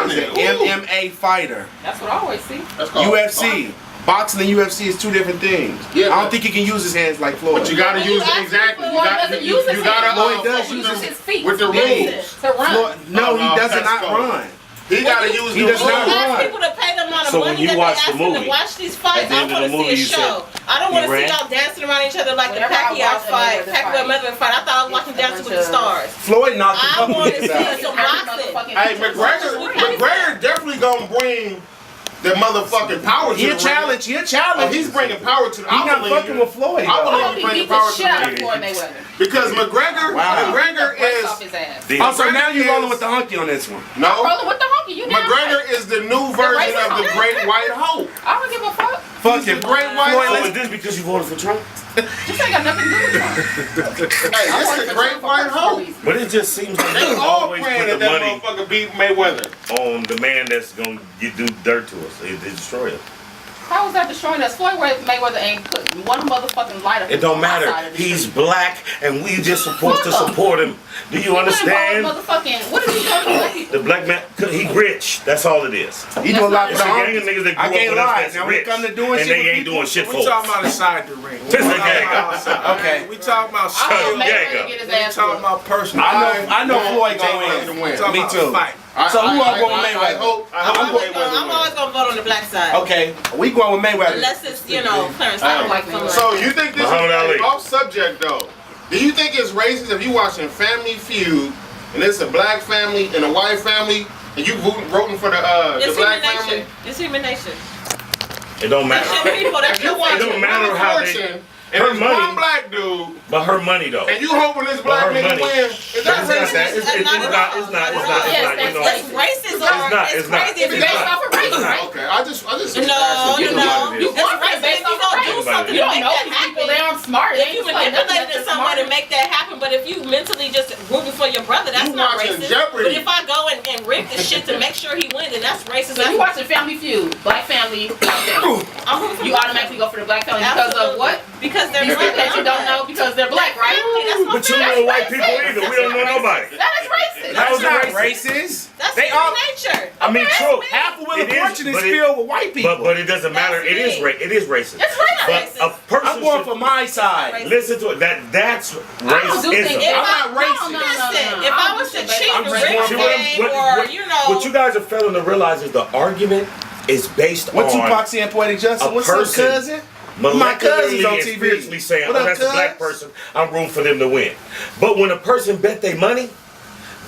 I: is an MMA fighter.
C: That's what I always see.
D: That's called
I: UFC. Boxing and UFC is two different things.
D: Yeah,
I: I
D: but-
I: don't think he can use his hands like Floyd.
D: But you gotta
E: When
D: use
E: you ask
D: exactly.
E: people,
D: You
E: Floyd
D: got
E: doesn't
D: you,
E: use his
D: you gotta
E: hands.
I: Floyd does
C: He
I: use
C: uses
I: his
C: his feet
D: with the rules.
C: to run.
I: Floyd, no, he
D: Oh,
I: does
D: that's
I: not
D: cold.
I: run.
D: He gotta use
I: He
D: the
I: does
E: When
I: not
E: you
D: rules.
I: run.
E: ask people to pay the amount of
G: So when
E: money
G: you
E: that they
G: watch
E: ask
G: the
E: them to
G: movie,
E: watch these fights,
G: at the
E: I
G: end of
E: want
G: the
E: to
G: movie,
E: see a
G: you said
E: show. I don't want to
G: you
E: see
G: ran?
E: y'all dancing around each other like the
C: Whenever I
E: Pacquiao
C: watch a
E: fight,
C: Mayweather
E: Pacquiao Mayweather fight. I thought I was watching Dancing with the Stars.
I: Floyd knocked a
E: I
I: couple
E: want to
I: niggas
E: see
I: out.
E: some boxing.
D: Hey, McGregor definitely gonna bring the motherfucking power to
I: He
D: the
I: a challenge. He a challenge.
D: Oh, he's bringing power to the.
I: He not fucking with Floyd.
D: I
C: I
D: believe
C: hope
D: he's
C: he
D: bringing
C: beat the
D: power to
C: shit out of
D: the
C: Floyd Mayweather.
D: because McGregor
C: Breaks off
D: is
C: his ass.
I: Also, now you
D: is-
I: rolling with the hunky on this one.
C: I'm
D: no.
C: rolling with the honky. You damn
D: McGregor
C: right.
D: is the new version of the Great White Hope.
C: I don't give a fuck.
I: Fuck
D: The
I: him.
D: Great White
I: Floyd,
G: So
D: Hope.
G: is this because you voted for Trump?
C: This ain't got nothing to do with Trump.
D: Hey,
C: I
D: this
C: wanted
D: is the
C: to
D: Great
C: Trump for
D: White
C: personal
D: Hope.
C: reasons.
G: But it just seems like
D: They
G: they
D: all
G: always
D: praying
G: put
D: that
G: the
D: that
G: money
D: motherfucker beat Mayweather.
G: on the man that's gonna do dirt to us. They destroy us.
C: How is that destroying us? Floyd Mayweather ain't put one motherfucking light up.
G: It don't
C: on my
G: matter.
C: side of the
G: He's
C: street.
G: black, and we just supposed to
C: Fuck him.
G: support him. Do you understand?
C: Motherfucking, what did he go to black people?
G: The black man, he rich. That's all it is.
I: He do a lot for
G: It's
I: the
G: a gang of
I: honky.
G: niggas that
I: I
G: grew up
I: can't
G: with us
I: lie.
G: that's
I: Now when it
G: rich,
I: come to doing
G: and
I: shit
G: they
I: with
G: ain't doing shit for
A: We talking
G: us.
A: about inside the ring.
G: This is a gang.
I: Okay.
A: We talking about
C: I
G: Shut
C: hope
G: up,
A: skill.
G: gang
C: Mayweather
G: up.
C: get his
A: We
C: ass
A: talking
C: whooped.
A: about personal.
I: I know Floyd
D: Mayweather
I: gonna
D: to
I: win.
D: win.
A: We talking
I: Me
A: about
I: too.
A: Fight.
I: So who are going with
F: I
I: Mayweather?
F: hope
E: I'm always gonna vote on the black side.
I: Okay, we going with Mayweather.
E: Unless it's, Clarence.
C: I don't like Mayweather.
F: So you think this
G: Muhammad Ali.
F: is off subject though? Do you think it's racist if you watching Family Feud and it's a black family and a white family and you voting for the
E: It's
F: black
E: human
F: family?
E: nature. It's human nature.
G: It don't matter.
F: If you watching
G: don't matter how they-
F: Fortune and
G: her
F: it's
G: money-
F: one black dude
G: But her money though.
F: and you hoping this black
G: her
F: nigga
G: money.
F: win, is that
G: It's not
F: racist?
G: that. It's not. You know.
E: It's racist or
G: It's not.
E: crazy if you
C: Based
E: don't.
C: off of race, right?
F: Okay, I just
E: No,
F: asking.
E: you know.
C: You
E: It's
C: want
E: racist
C: based
E: if you
C: off of
E: don't
C: race.
E: do something
C: You
E: to
C: don't
E: make
C: know
E: that
C: these
E: happen.
C: people. They aren't smart.
E: If you manipulated someone to make that happen, but if you mentally just rooting for your brother, that's
F: You
E: not
F: watching
E: racist.
F: Jeopardy.
E: But if I go and rig the shit to make sure he wins, then that's racist.
C: So you watching Family Feud, black family, black family.
E: I'm rooting for
C: You
E: black
C: automatically go for the black family because of what?
E: Because they're
C: These
E: black.
C: people that you don't know because they're black, right?
E: That's my
G: But you
E: family.
G: know white people either. We don't know nobody.
C: That is racist.
G: How
I: That's
G: is it
I: not
G: racist?
I: racist.
E: That's
I: They
E: human
I: all.
E: nature.
G: I mean, true.
I: Half of Wheel
G: It
I: of
G: is,
I: Fortune is
G: but it-
I: filled with white people.
G: But it doesn't matter. It is it is racist.
C: It's really
G: But
E: racist.
G: a person
I: I'm going
G: should
I: for my side.
E: Racist.
G: listen to it. That's
C: I don't do things.
G: racism.
I: I'm not racist.
E: Listen, if I was to cheat
G: I'm
E: the
G: just
E: rich
G: going for
E: game or,
G: what you guys are failing to realize is the argument is based
I: What
G: on
I: Tupac saying, Poetic Justice?
G: a
I: What's up,
G: person
I: cousin? My cousin's
G: molecularly
I: on
G: and
I: TV.
G: spiritually saying,
I: What
G: oh,
I: up,
G: that's a
I: cuz?
G: black person, I'm rooting for them to win. But when a person bet their money,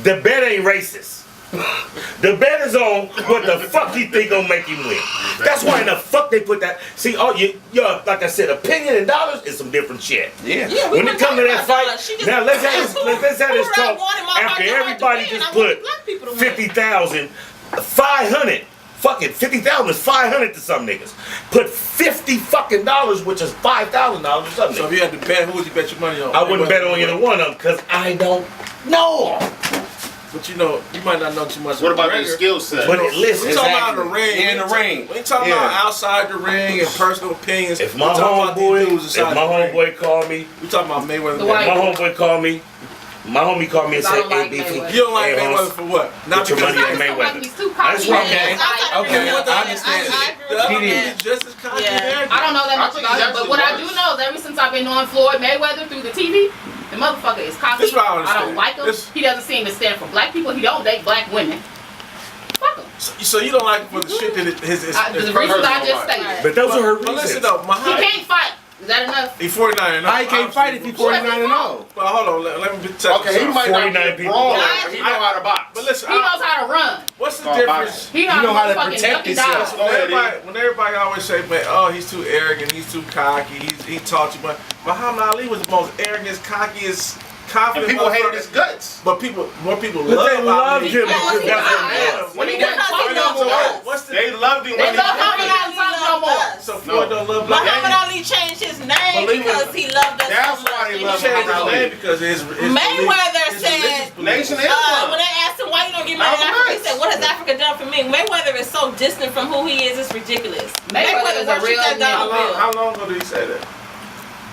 G: the bet ain't racist. The bet is on what the fuck he think gonna make him win. That's why in the fuck they put that. See, your like I said, opinion and dollars is some different shit.
I: Yeah.
E: we
G: When
E: were
G: it comes to
E: talking
G: that
E: about
G: fight,
E: dollars. She just-
G: now let's have this
E: Who I
G: talk
E: wanted my
G: after
E: heart to
G: everybody
E: win.
G: just
E: I wanted
G: put
E: black people to win.
G: 50,000, 500. Fuck it, 50,000 is 500 to some niggas. Put $50 fucking dollars, which is $5,000 to some
A: So if
G: niggas.
A: you had to bet, who would you bet your money on?
G: I wouldn't bet on either one of them because I don't know.
A: But you might not know too much.
F: What about their
A: McGregor.
F: skill set?
G: But it listen.
A: We talking about the ring.
I: Yeah, in the ring.
A: We ain't talking
I: Yeah.
A: about outside the ring and personal opinions.
G: If my
A: We talking about these dudes
G: homeboy,
A: inside the ring.
G: call me,
A: We talking about Mayweather.
C: The
G: if
C: white-
G: my homeboy call me, my homie called me and
C: I
G: said,
C: don't like
G: "Hey, beefy,
C: Mayweather.
A: You don't like
G: hey,
A: Mayweather
G: Holmes,
A: for what? Not
G: put your
A: because
G: money in
C: Like
G: Mayweather."
C: he's too
G: That's
C: cocky.
G: right.
I: Okay. Okay, I
E: I
I: understand.
E: agree
A: the other
E: with
A: dude
E: that.
A: is just as cocky
E: Yeah.
A: as Aaron.
C: I don't know that
F: I
C: much
F: think
C: about
F: he's
C: him, but what I
F: actually
C: do know is ever since I've been knowing Floyd Mayweather through the TV, the motherfucker is cocky.
A: This is what I
C: I
A: understand.
C: don't like him.
A: This-
C: He doesn't seem to stand for black people. He don't date black women. Fuck him.
A: So you don't like him for the shit that his
C: The reasons I just stated.
G: But those are her
A: But listen
G: reasons.
A: though,
C: He
A: Muhammad,
C: can't fight. Is that enough?
A: he 49 and
I: How he can't fight if he's 49 and 0?
A: Well, hold on, let me tell you
F: Okay, he
A: something.
F: might not
G: 49
F: be
G: people.
F: brawl,
E: I-
F: but he know how to box.
A: But listen,
C: He knows how to run.
A: what's the
F: Oh,
A: difference?
C: He
I: You know how to
C: motherfucking
I: protect
C: duck and
I: yourself.
C: dodge.
A: When everybody always say, man, oh, he's too arrogant, he's too cocky, he taught you much. Muhammad Ali was the most arrogant, cockiest, confident.
F: And people hated
A: motherfucker.
F: his guts.
A: But more people
G: But they
A: love
G: loved
A: Ali.
G: him
C: Yeah,
G: because
C: he
G: that's what
C: lied.
G: it was.
C: When he
E: Because
C: got
E: he
C: talking
E: loved
C: on
E: us.
A: What's the
F: They loved him
C: They
F: when he
C: love Muhammad Ali talk no more.
A: so Floyd don't love black
E: Muhammad
A: people?
E: Ali changed his name
F: Believe
E: because
F: it.
E: he loved us.
F: That's
E: so much.
F: why he
E: And
F: loved
A: He changed his
F: Muhammad Ali.
A: name because of his
E: Mayweather
A: his
E: said,
A: religious beliefs.
F: Nation
E: when
F: Islam.
E: they asked him why you don't get married in Africa, he said, "What has Africa done for me?" Mayweather is so distant from who he is; it's ridiculous.
C: Mayweather is a
E: worships
C: real
E: that
C: nigga.
E: dollar bill.
A: How long ago did he say that?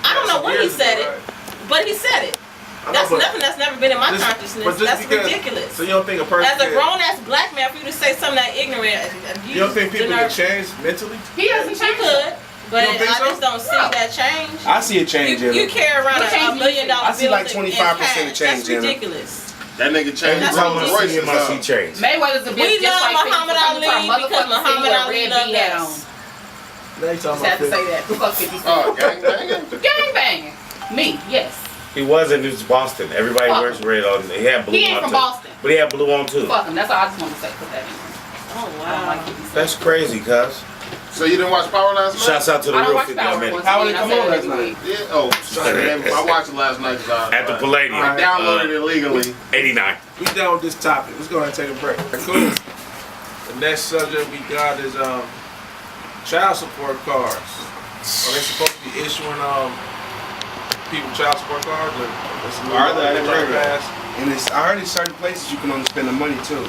E: I don't know when he
A: Years
E: said
A: ago,
E: it,
A: right?
E: but he said it.
A: I know,
E: That's
A: but
E: nothing that's never been in my
A: just-
E: consciousness.
A: but just
E: That's
A: because-
E: ridiculous.
A: So you don't think a person
E: As a
A: can-
E: grown ass black man, for you to say something that ignorant,
A: you don't think people can change mentally?
E: He doesn't change. He could, but
A: You don't think
E: I
A: so?
E: just don't see
C: No.
E: that change.
I: I see a change in
E: You
I: him.
E: carry around
C: What
E: a
C: change
E: $1 million
I: I see
E: bill
I: like
E: in
I: 25%
E: cash.
I: change
E: That's
I: in him.
E: ridiculous.
F: That nigga changed
E: That's
F: his
E: what
F: Rolls
E: we
F: Royce.
G: He must see change.
C: Mayweather's a bitch
E: We
C: just
E: love
C: like
E: Muhammad
C: 50
E: Ali
C: Cent.
E: because
C: Motherfucking
E: Muhammad
C: city with a
E: Ali
C: red
E: loved
C: beat hat
E: us.
C: on.
A: Now you
C: Just
A: talking
C: had to
A: about
C: say that. Fuck 50 Cent.
F: Oh, gang banging?
C: Gang banging. Me, yes.
B: He wasn't. It was Boston. Everybody
C: Fuck
B: wears red on. He had blue
C: He ain't
B: on
C: from
B: too.
C: Boston.
B: But he had blue on too.
C: Fuck him. That's all I just want to say. Put that in.
E: Oh
C: I don't
E: wow.
C: like 50 Cent.
B: That's crazy, cuz.
F: So you didn't watch Power last night?
B: Shouts out to the
C: I don't
B: real
C: watch
B: 50
C: Power
B: minutes.
C: once
I: How
C: again.
I: did it
C: I
I: come
C: say
I: on
C: that
I: last
C: every
I: night?
C: week.
F: Yeah. Oh, sorry. I watched it last night.
B: At the Palladium.
F: I downloaded it illegally.
B: 89.
A: We done with this topic. Let's go ahead and take a break. Cool. The next subject we got is child support cards. Are they supposed to be issuing people child support cards? Or
F: Are they? I didn't hear that.
I: And it's, I heard in certain places you can only spend the money too.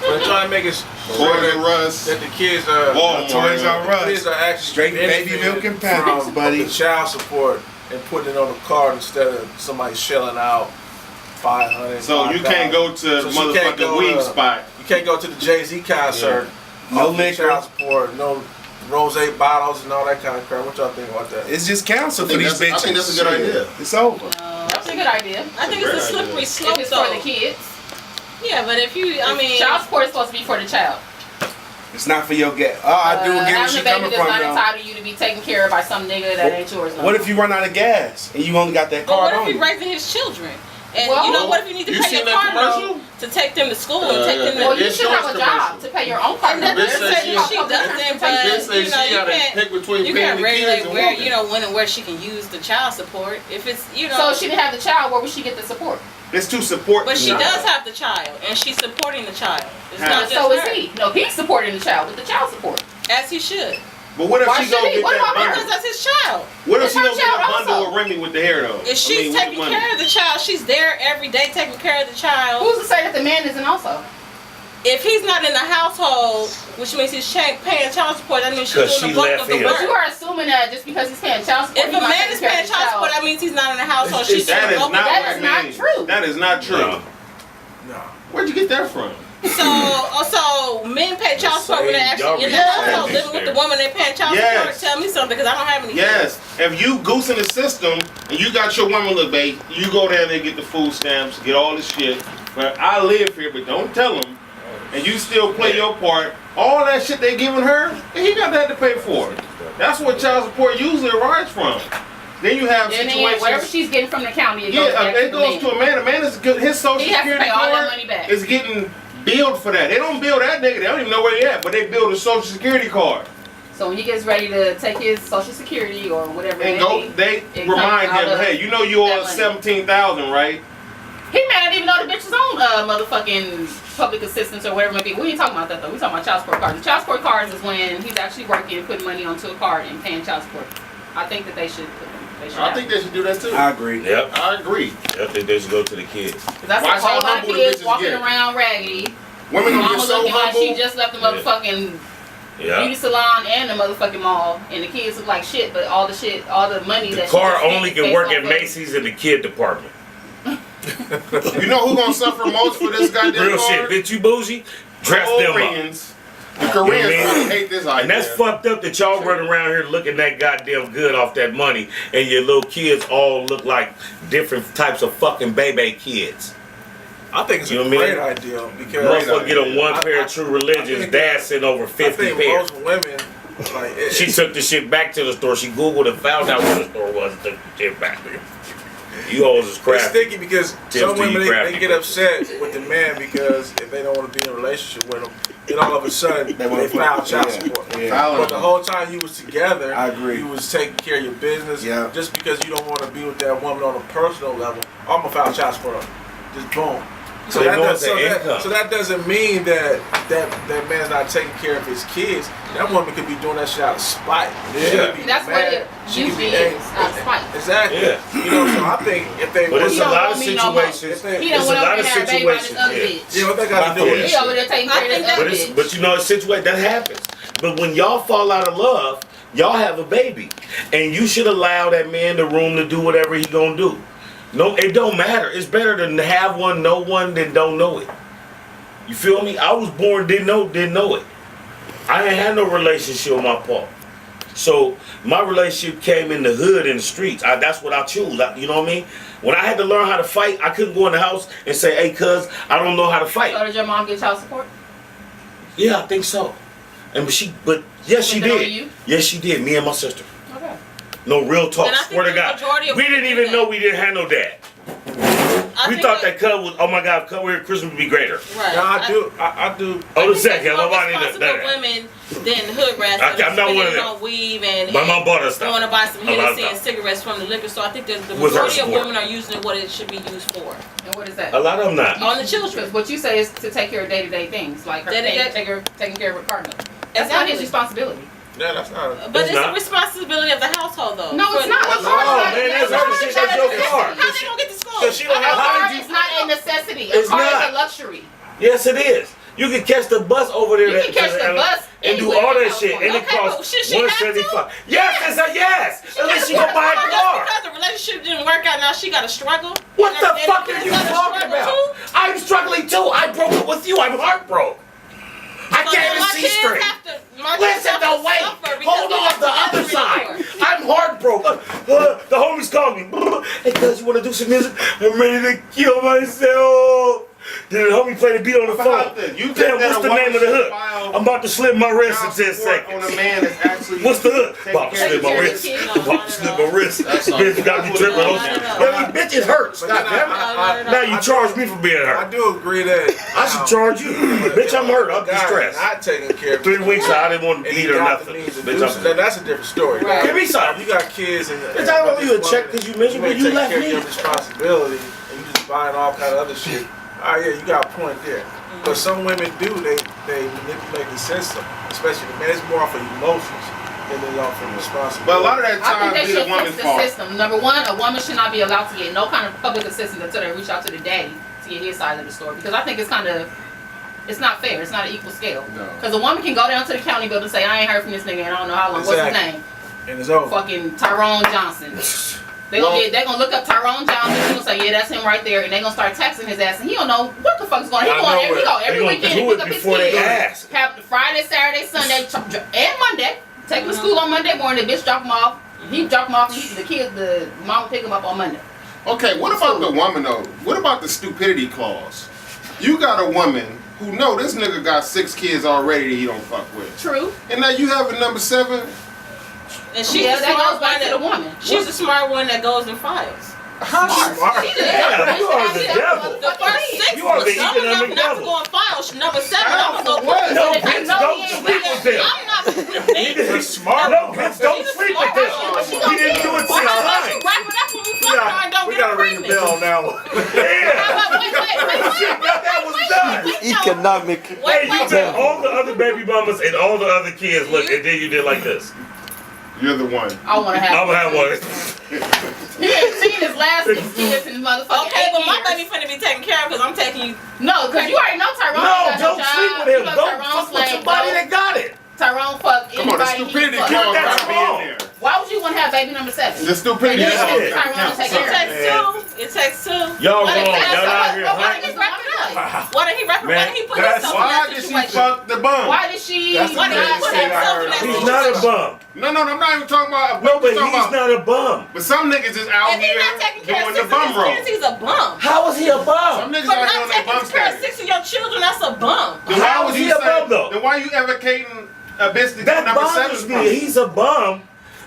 A: But they're trying to make it
F: Toys R Us.
A: that the kids are
F: Walmart.
I: Toys R Us.
A: kids are actually
I: Straight baby
A: benefiting
I: milk and pampers,
A: from
I: buddy.
A: the child support and putting it on the card instead of somebody shelling out $500.
F: So you can't go to the
A: So she can't go,
F: motherfucking weed spot.
A: You can't go to the Jay-Z concert.
I: No
A: off the
I: liquor.
A: child support, no rose bottles and all that kind of crap. What y'all think about that?
I: It's just counsel
F: I
I: for
F: think
I: these
F: that's-
I: bitches.
F: I think that's a good
I: Shit.
F: idea.
I: It's over.
C: That's a good idea.
E: I think it's a slippery slope
C: If it's
E: though.
C: for the kids.
E: Yeah, but if you, I mean,
C: child support is supposed to be for the child.
I: It's not for your get. Oh, I do get where
C: Having
I: she
C: a baby
I: coming
C: does
I: from,
C: not
I: though.
C: entitle you to be taken care of by some nigga that ain't yours. No
I: What
C: more.
I: if you run out of gas and you only got that
E: but
I: card
E: what
I: on
E: if he's
I: you?
E: raising his children? And
C: Well,
E: you know, what if you need to
F: you
E: pay
F: seen
E: your
F: that
E: car
F: commercial?
E: note to take them to school and take them to
C: Well, you should
F: insurance
C: have a job
F: commercial.
C: to pay your own car.
E: And that
F: Bitch
E: doesn't
F: said
E: say
F: she-
E: that she doesn't,
F: Bitch
E: but
F: said
E: you know,
F: she
E: you
F: gotta
E: can't.
F: pick between
E: You
F: paying
E: can't
F: the
E: regulate
F: kids and
E: where,
F: walking.
E: you know, when and where she can use the child support. If it's, you know.
C: So if she didn't have the child, where would she get the support?
I: It's to support.
E: But she
I: the
E: does
I: child.
E: have the child, and she's supporting the child. It's
I: How?
E: not just
C: So is
E: her,
C: he. No, he's supporting the child with the child support.
E: as he should.
I: But what if
C: Why
I: she go
C: should he?
I: get
C: What
I: that
C: about her?
E: Because
I: bundle?
E: that's his child.
I: What if
C: It's
I: she
C: her
I: go get a
C: child
I: bundle
C: also.
I: of Remy with the hair though?
E: If she's taking care of the child, she's there every day taking care of the child.
C: Who's to say that the man isn't also?
E: If he's not in the household, which means he's paying child support, that means she's
G: 'Cause
E: doing
G: she
E: the bulk
G: left
E: of the
G: him.
C: But you
E: work.
C: are assuming that just because he's paying child support,
E: If
C: he's
E: a
C: not
E: man
C: taking
E: is
C: care of
E: paying
C: the
E: child support, that means he's not in the household. She's
I: That
E: doing
I: is
E: the bulk
I: not
E: of the
C: That
I: what
C: is
I: it
C: not
I: means.
C: true.
I: That is not true.
G: No.
I: Where'd you get that from?
E: So men pay child support when they're actually in the
G: Y'all
E: household
G: reach
E: living with the woman they paying child
I: Yes.
E: support. Tell me something, because I don't have any.
I: Yes. If you goose in the system and you got your woman, look, babe, you go down there and get the food stamps, get all this shit. But I live here, but don't tell them. And you still play your part. All that shit they giving her, he got that to pay for. That's what child support usually arrives from. Then you have
C: And then
I: situations.
C: whatever she's getting from the county, it goes
I: Yeah,
C: back
I: it
C: to the
I: goes
C: man.
I: to a man. A man is good. His social
C: He has to
I: security
C: pay all that
I: card
C: money back.
I: is getting billed for that. They don't bill that nigga. They don't even know where he at, but they bill the social security card.
C: So when he gets ready to take his social security or whatever,
I: And
C: it
I: go,
C: may be,
I: they
C: it
I: remind
C: comes out
I: him,
C: of
I: hey, you know you
C: that
I: owe
C: money.
I: 17,000, right?
C: He may not even know the bitch's own motherfucking public assistance or whatever it may be. We ain't talking about that though. We talking about child support cards. The child support cards is when he's actually working, putting money onto a card and paying child support. I think that they should.
F: I think they should do that too.
I: I agree.
G: Yep.
F: I agree.
G: I think they should go to the kids.
C: That's
F: Watch
C: a whole
F: how
C: lot of
F: humble the
C: kids
F: bitches
C: walking
F: get.
C: around raggedy.
F: Women gonna
C: Mama
F: get so
C: looking like she
F: humble.
C: just left the motherfucking
G: Yeah.
C: beauty salon and the motherfucking mall, and the kids look like shit. But all the money
G: The
C: that
G: car
C: she just
G: only
C: spent
G: can
C: based
G: work
C: off
G: at
C: of-
G: Macy's in the kid department.
F: You know who gonna suffer most for this goddamn
G: Real shit.
F: card?
G: Bitch, you bougie? Dress them up.
F: Koreans. The Koreans
G: You know what I mean?
F: hate this idea.
G: And that's fucked up that y'all run around here looking that goddamn good off that money, and your little kids all look like different types of fucking baby kids.
A: I think it's
G: You
A: a
G: know what I
A: great
G: mean?
A: idea because
G: Motherfucker get on one
A: I-
G: pair
A: I-
G: of true religions,
A: think
G: dad sent over
A: I
G: 50
A: think
G: pairs.
A: most women like it,
G: She took the shit back to the store. She Googled and found out where the store was and took the shit back. You hoes is
A: it's
G: crafty.
A: sticky because
G: Tips
A: some
G: to
A: women
G: you crafty
A: they get upset with the man because if they don't want to be in a relationship with him, then all of a sudden
I: They wanna
A: they
I: put-
A: file child
I: yeah,
A: support.
I: yeah.
A: But the whole time you was together,
I: I agree.
A: you was taking care of your business.
I: Yeah.
A: Just because you don't want to be with that woman on a personal level, I'm gonna file child support on her. Just boom.
G: So they want the income.
A: So that doesn't mean that man's not taking care of his kids. That woman could be doing that shit out of spite.
G: Yeah.
A: She could be
C: That's what
A: mad.
C: it
A: She could
C: usually
A: be
C: is,
A: angry.
C: out of spite.
A: Exactly.
G: Yeah.
A: You know, so I think if they
G: But it's
C: He
G: a
C: don't
G: lot of
C: want me no more.
G: situations.
A: If
C: He
G: It's
C: done
G: a
C: went over
G: lot of
C: there and had a baby by this
G: situations.
C: other
G: Yeah.
C: bitch.
A: yeah, what they got to do with
G: Yeah.
A: this
C: He over
A: shit?
C: there taking care of this
E: I
C: other
E: think
C: bitch.
G: But you know, a situation that happens. But when y'all fall out of love, y'all have a baby, and you should allow that man the room to do whatever he gonna do. No, it don't matter. It's better to have one, know one, than don't know it. You feel me? I was born, didn't know it. I ain't had no relationship with my pa. So my relationship came in the hood, in the streets. That's what I chose. You know what I mean? When I had to learn how to fight, I couldn't go in the house and say, "Hey, cuz, I don't know how to fight."
C: So did your mom get child support?
G: Yeah, I think so. But yes, she
C: Was it on
G: did.
C: you?
G: Yes, she did. Me and my sister.
C: Okay.
G: No, real talk.
E: And I think
G: Swear to
E: the
G: God.
E: majority of
G: We didn't
E: women
G: even
E: do
G: know
E: that.
G: we didn't have no dad.
E: I
G: We
E: think
G: thought that cuz was, oh my God, cuz we're Christmas would be greater.
E: Right.
A: No, I do. I do.
G: Oh, the
E: think
G: second.
E: there's
G: My
E: more
G: body
E: responsible
G: that.
E: women than hood rats.
G: I'm not one of them.
E: On weave and
G: My mom bought us stuff.
E: going to buy some
G: A lot of
E: Hennessy and
G: stuff.
E: cigarettes from the liquor store. I think that the
G: With her
E: majority of
G: support.
E: women are using it what it should be used for.
C: And what is that?
G: A lot of them not.
E: On the children.
C: Because what you say is to take care of day-to-day things, like her taking care of her partner. That's not his
E: Exactly.
C: responsibility.
A: Yeah, that's not.
E: But
G: It's
E: it's
G: not.
E: a responsibility of the household, though.
C: No, it's not.
E: For-
C: Of course
G: Oh,
C: not.
G: man, that's her shit. That's your car.
E: How they gonna get to school?
A: So she don't
C: A
A: have.
C: car
G: did you-
C: is not a necessity. A
G: It's
C: car
G: not.
C: is a luxury.
G: Yes, it is. You can catch the bus over there
C: You can catch the bus
G: and do
C: anywhere
G: all
C: in
G: that shit, and it
E: Okay, but
G: costs
E: should she have to?
G: $175. Yes, it's a yes. Unless she gonna buy a car.
E: Just because the relationship didn't work out, now she got to struggle.
G: What
E: And
G: the
E: her-
G: fuck
E: and
G: are you
E: gotta
G: talking
E: struggle
G: about?
E: too?
G: I'm struggling too. I broke up with you. I'm heartbroken. I
E: So
G: can't
E: then
G: even
E: my
G: see
E: kids
G: straight.
E: have to- my kids
G: Listen,
E: have to
G: no, wait.
E: suffer because
G: Hold
E: we
G: on,
E: have
G: the
E: to
G: other
E: never
G: side.
E: anymore.
G: I'm heartbroken. The homies called me. Hey, cuz, you want to do some music? I'm ready to kill myself. Did the homie play the beat on the phone?
F: You think
G: Damn,
F: that
G: what's
F: a
G: the name of the
F: woman
G: hook?
F: should file
G: I'm about to slip my wrist in
F: child
G: 10
F: support
G: seconds.
F: on a man that's actually
G: What's the hook?
F: taking
G: About to
F: care
G: slip
F: of
G: my
F: the
G: wrist.
F: kids.
G: About to slip my wrist.
F: That's all.
G: Bitch got me tripping. I mean, bitch, it hurts.
J: But then
G: God damn it. Now you charge me for being
J: I
G: hurt.
J: do agree that
G: I should charge you. Bitch, I'm hurt. I'm distressed.
J: Not taking care of
G: 3 weeks I didn't want to
J: and
G: eat
J: he
G: or
J: got
G: nothing.
J: the means to
G: Bitch,
J: do
G: I'm
J: so. That's a different story.
E: Right.
G: Give me some.
J: You got kids and
G: Bitch, I don't owe you a check because you miserable. You left
J: take
G: me.
J: your responsibility and you just buying all kind of other shit. Oh yeah, you got a point there. But some women do, they manipulate the system, especially the men. It's more off of emotions than it is off of responsibility.
F: But a lot of that
C: I
F: time
C: think they
F: be the
C: should
F: woman's
C: fix the
F: fault.
C: system. Number one, a woman should not be allowed to get no kind of public assistance until they reach out to the daddy to get his side of the story. Because I think it's not fair. It's not an equal scale.
F: No.
C: Because a woman can go down to the county building and say, I ain't heard from this nigga and I don't know how long. What's his name?
J: And it's over.
C: Fucking Tyrone Johnson. They gonna look up Tyrone Johnson. They gonna say, yeah, that's him right there, and they gonna start texting his ass, and he don't know what the fuck is going on. He go every
G: They
C: weekend
G: gonna
C: and
G: do
C: pick
G: it
C: up his
G: before they
C: kids.
G: ask.
C: Have Friday, Saturday, Sunday, and Monday. Take him to school on Monday morning. The bitch drop him off. He drop him off. The mom will pick him up on Monday.
F: Okay, what about the woman though? What about the stupidity clause? You got a woman who know this nigga got 6 kids already that he don't fuck with.
C: True.
F: And now you have a number 7?
E: And she's
C: Yeah,
E: the
C: that
E: smart
C: goes back
E: one
C: to the woman.
E: She's the smart one that goes and files.
J: Smart.
G: Yeah, you are the devil.
E: The first 6
G: You are the
E: some of them
G: economic
E: not
G: devil.
E: going to file. Number 7, I'm gonna go
F: what?
G: No,
C: I
G: bitch,
C: know
G: don't
C: he ain't
G: sleep with them.
E: I'm not.
G: He's smart. No, bitch, don't
E: She's a
G: sleep
E: smart
G: with
E: ass
G: them.
E: one, but she
G: He
E: gonna
G: didn't
E: get
G: do it
E: Why
G: 6
E: don't you
G: times.
E: wrap it up when we fuck her and don't
J: We
E: get her
J: gotta ring the
E: pregnant?
J: bell on that one.
G: Yeah. Shit, that was done.
K: Economic.
G: Hey, you took all the other baby mamas and all the other kids, look, and then you did like this.
F: You're the one.
C: I want to have.
G: I'm gonna have one.
C: He ain't seen his last 6 kids in his motherfucking
E: Okay, but my
C: 8
E: baby
C: years.
E: finna be taken care of because I'm taking you.
C: No, because you already know Tyrone.
G: No,
C: got
G: don't
C: job.
G: sleep with him.
C: You know
G: Don't
C: Tyrone
G: fuck with
C: slang,
G: somebody
C: though.
G: that got it.
C: Tyrone fuck
F: Come on, the
C: anybody he
F: stupidity
C: fuck.
F: clause
G: That's
F: gotta be
G: wrong.
F: in there.
C: Why would you want to have baby number 7?
F: The stupidity
C: And then
F: clause
C: Tyrone
F: gotta
C: take
F: count.
C: care of it.
E: It takes 2.
G: Y'all
E: Why
G: wrong.
E: did he-
G: Y'all out here
C: Why
G: hunting.
C: did he wrap it up?
E: Why did he wrap it? Why
G: Man,
E: did he put
J: that's-
E: himself in
F: Why
E: that
F: did she
E: situation?
F: fuck the bum?
C: Why did she?
J: That's the
E: Why did he
J: man
E: put
J: said I
E: himself in
J: heard
E: that
J: about.
G: He's
E: situation?
G: not a bum.
F: No, I'm not even talking about.
G: No, but
F: talking
G: he's
F: about-
G: not a bum.
F: But some niggas is out
E: If he's
F: here
E: not taking care
F: doing
E: of
F: the
E: 6
F: bum
E: of his
F: roll.
E: kids, he's a bum.
G: How is he a
F: Some
G: bum?
F: niggas
E: For
F: out here
E: not
F: on their
E: taking
F: bum
E: care of
F: status.
E: 6 of your children, that's a bum.
F: Then
G: How
F: why
G: is
F: would
G: he
F: you
G: a
F: say?
G: bum, though?
F: Then why you advocating a bitch to get
G: That
F: number
G: bothers
F: 7
G: me.
F: from?
G: He's a bum.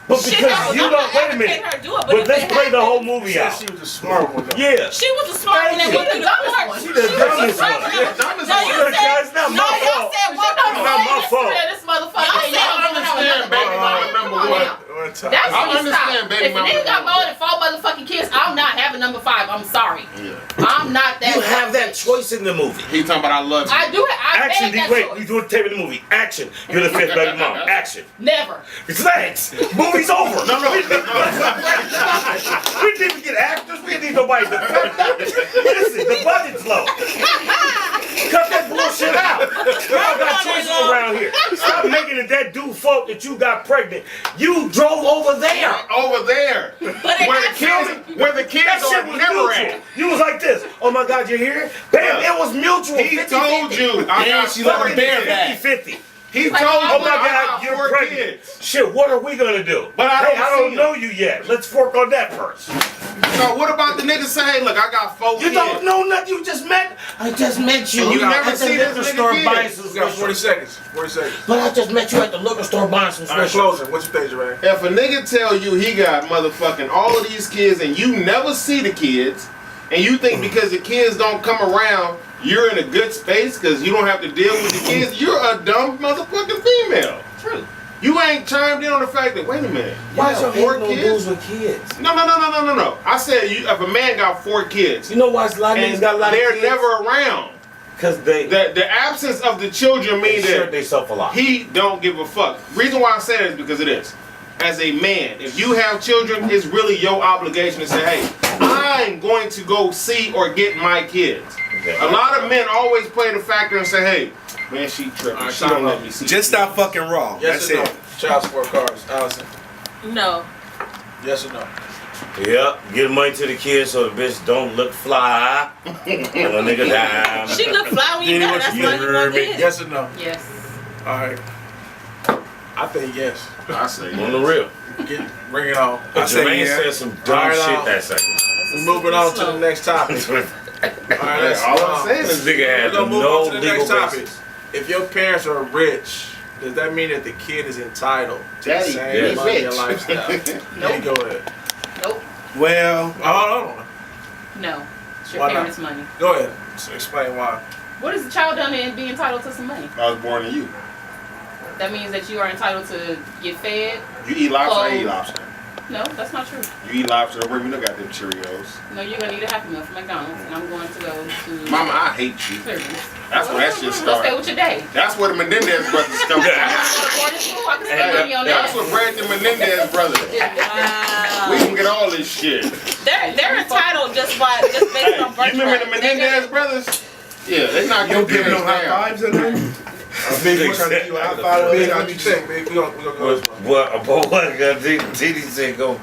G: But
E: Shit,
G: because you
E: I'm
G: don't,
E: not
G: wait a
E: advocating
G: minute.
E: her to do it,
G: But
E: if
G: let's
E: it
G: play the whole
E: happened-
G: movie
J: Said
G: out.
J: she was a smart one though.
G: Yeah.
E: She was a smart one that
G: Thank
E: went
G: you.
E: through the court.
G: She the dumbest one.
F: Yeah, dumbest
E: No,
F: one.
E: you
G: Look,
E: said,
G: guys, it's not
E: no,
G: my
E: y'all
G: fault.
E: said what
G: It's not my fault.
C: This motherfucker.
E: Y'all
C: ain't
E: said
C: never
F: I
C: gonna have
F: understand
C: another
F: baby
C: baby.
F: mama
C: Come
F: number
C: on
F: 1.
C: now.
J: One time.
C: That's
F: I
C: when you
F: understand
C: stop.
F: baby
C: If a
F: mama
C: nigga got
F: number
C: more than 4 motherfucking kids, I'm not having number 5. I'm sorry.
F: Yeah.
C: I'm not that.
G: You have that choice in the movie.
F: He talking about I love you.
C: I do. I
G: Action,
C: made that
G: wait,
C: choice.
G: we doing tape in the movie. Action. You're the 5th baby mom. Action.
C: Never.
G: Thanks. Movie's over.
F: No.
G: We didn't even get actors. We didn't need nobody to listen, the budget's low. Cut that bullshit out. Y'all got choices around here. Stop making it that dude fault that you got pregnant. You drove over there.
F: Over there. Where the kids
G: That
F: are
G: shit was
F: never
G: mutual.
F: at.
G: You was like this. Oh my God, you're here? Bam, it was mutual.
F: He
G: 50-50.
F: told you I got
K: she let her
F: 4
K: bear
F: kids.
K: that.
G: 50-50.
F: He told
C: Like,
F: you
G: Oh my
F: I
G: God,
F: got
G: you're
F: 4
G: pregnant.
F: kids.
G: Shit, what are we gonna do?
F: But I don't
G: hey, I don't
F: see
G: know you yet. Let's work on that first.
F: So what about the niggas say, hey, look, I got 4
G: You
F: kids.
G: don't know nothing. You just met. I just met you.
F: And you
J: got-
F: never
G: at the
F: see this
G: liquor
F: nigga
G: store
F: again.
G: buying some
J: We got 40
G: sweatshirts.
J: seconds. 40 seconds.
G: But I just met you at the liquor store buying some
J: All right,
G: sweatshirts.
J: closing. What you think, Jermaine?
F: If a nigga tell you he got motherfucking all of these kids and you never see the kids, and you think because the kids don't come around, you're in a good space because you don't have to deal with the kids, you're a dumb motherfucking female.
C: True.
F: You ain't chimed in on the fact that, wait a minute,
G: Why
F: you
G: is
F: got
G: your
F: 4
G: head no
F: kids?
G: dudes with kids?
F: No. I said you, if a man got 4 kids
G: You know why a lot of
F: and
G: niggas got a lot of
F: they're
G: kids?
F: never around,
G: Because they
F: the absence of the children mean
G: shared
F: that
G: themselves a lot.
F: he don't give a fuck. Reason why I say that is because it is. As a man, if you have children, it's really your obligation to say, hey, I'm going to go see or get my kids.
G: Okay.
F: A lot of men always play the factor and say, hey, man, she tripping.
J: All right,
F: She don't
J: time
F: let
J: out.
F: me see.
K: Just stop fucking wrong.
J: Yes
K: That's
J: or
K: it.
J: no? Child support cars. Allison.
E: No.
J: Yes or no?
G: Yep, give money to the kids so the bitch don't look fly. And a nigga die.
E: She look fly when you got her. That's why you want it.
J: Yes or no?
C: Yes.
J: All right. I think yes.
F: I say,
G: On the real.
J: Bring it on.
K: I say
G: Jermaine
K: yeah.
G: said some dumb
J: All right,
G: shit
J: now.
G: that second.
J: We're moving on to the next topic. Alright, let's
F: all I'm saying
G: This
F: is
G: nigga
J: We're
G: had
J: gonna move
G: no
J: on to the
G: legal
J: next topic.
G: basis.
J: If your parents are rich, does that mean that the kid is entitled to
F: Daddy,
J: the same
G: yes.
J: money and
F: Bitch.
J: lifestyle?
C: Nope.
J: Go ahead.
C: Nope.
K: Well,
J: Hold on.
C: No. It's your
J: Why not?
C: parents' money.
J: Go ahead. So explain why.
C: What is the child done to be entitled to some money?
F: I was born in you.
C: That means that you are entitled to get fed.
F: You eat lobster, I eat
C: Clothes.
F: lobster.
C: No, that's not true.
F: You eat lobster, don't bring me no goddamn Cheerios.
C: No, you're gonna eat a Happy Meal from McDonald's, and I'm going to go to
F: Mama, I hate you.
C: Clearance.
F: That's where that shit
C: Go stay
F: started.
C: with your day.
F: That's where the Menendez brothers come from.
C: Boarding school, I can spend money on
F: That's
C: that.
F: what Brandon Menendez brothers. We can get all this shit.
E: They're entitled just based
F: Hey,
E: on birthright.
F: you remember the Menendez brothers? Yeah, they not
K: you don't give no high
F: down.
K: fives in there? Big, we're trying to give you a high five.
J: Big, let me check, big. We gonna go this one.
G: What? Didi said go.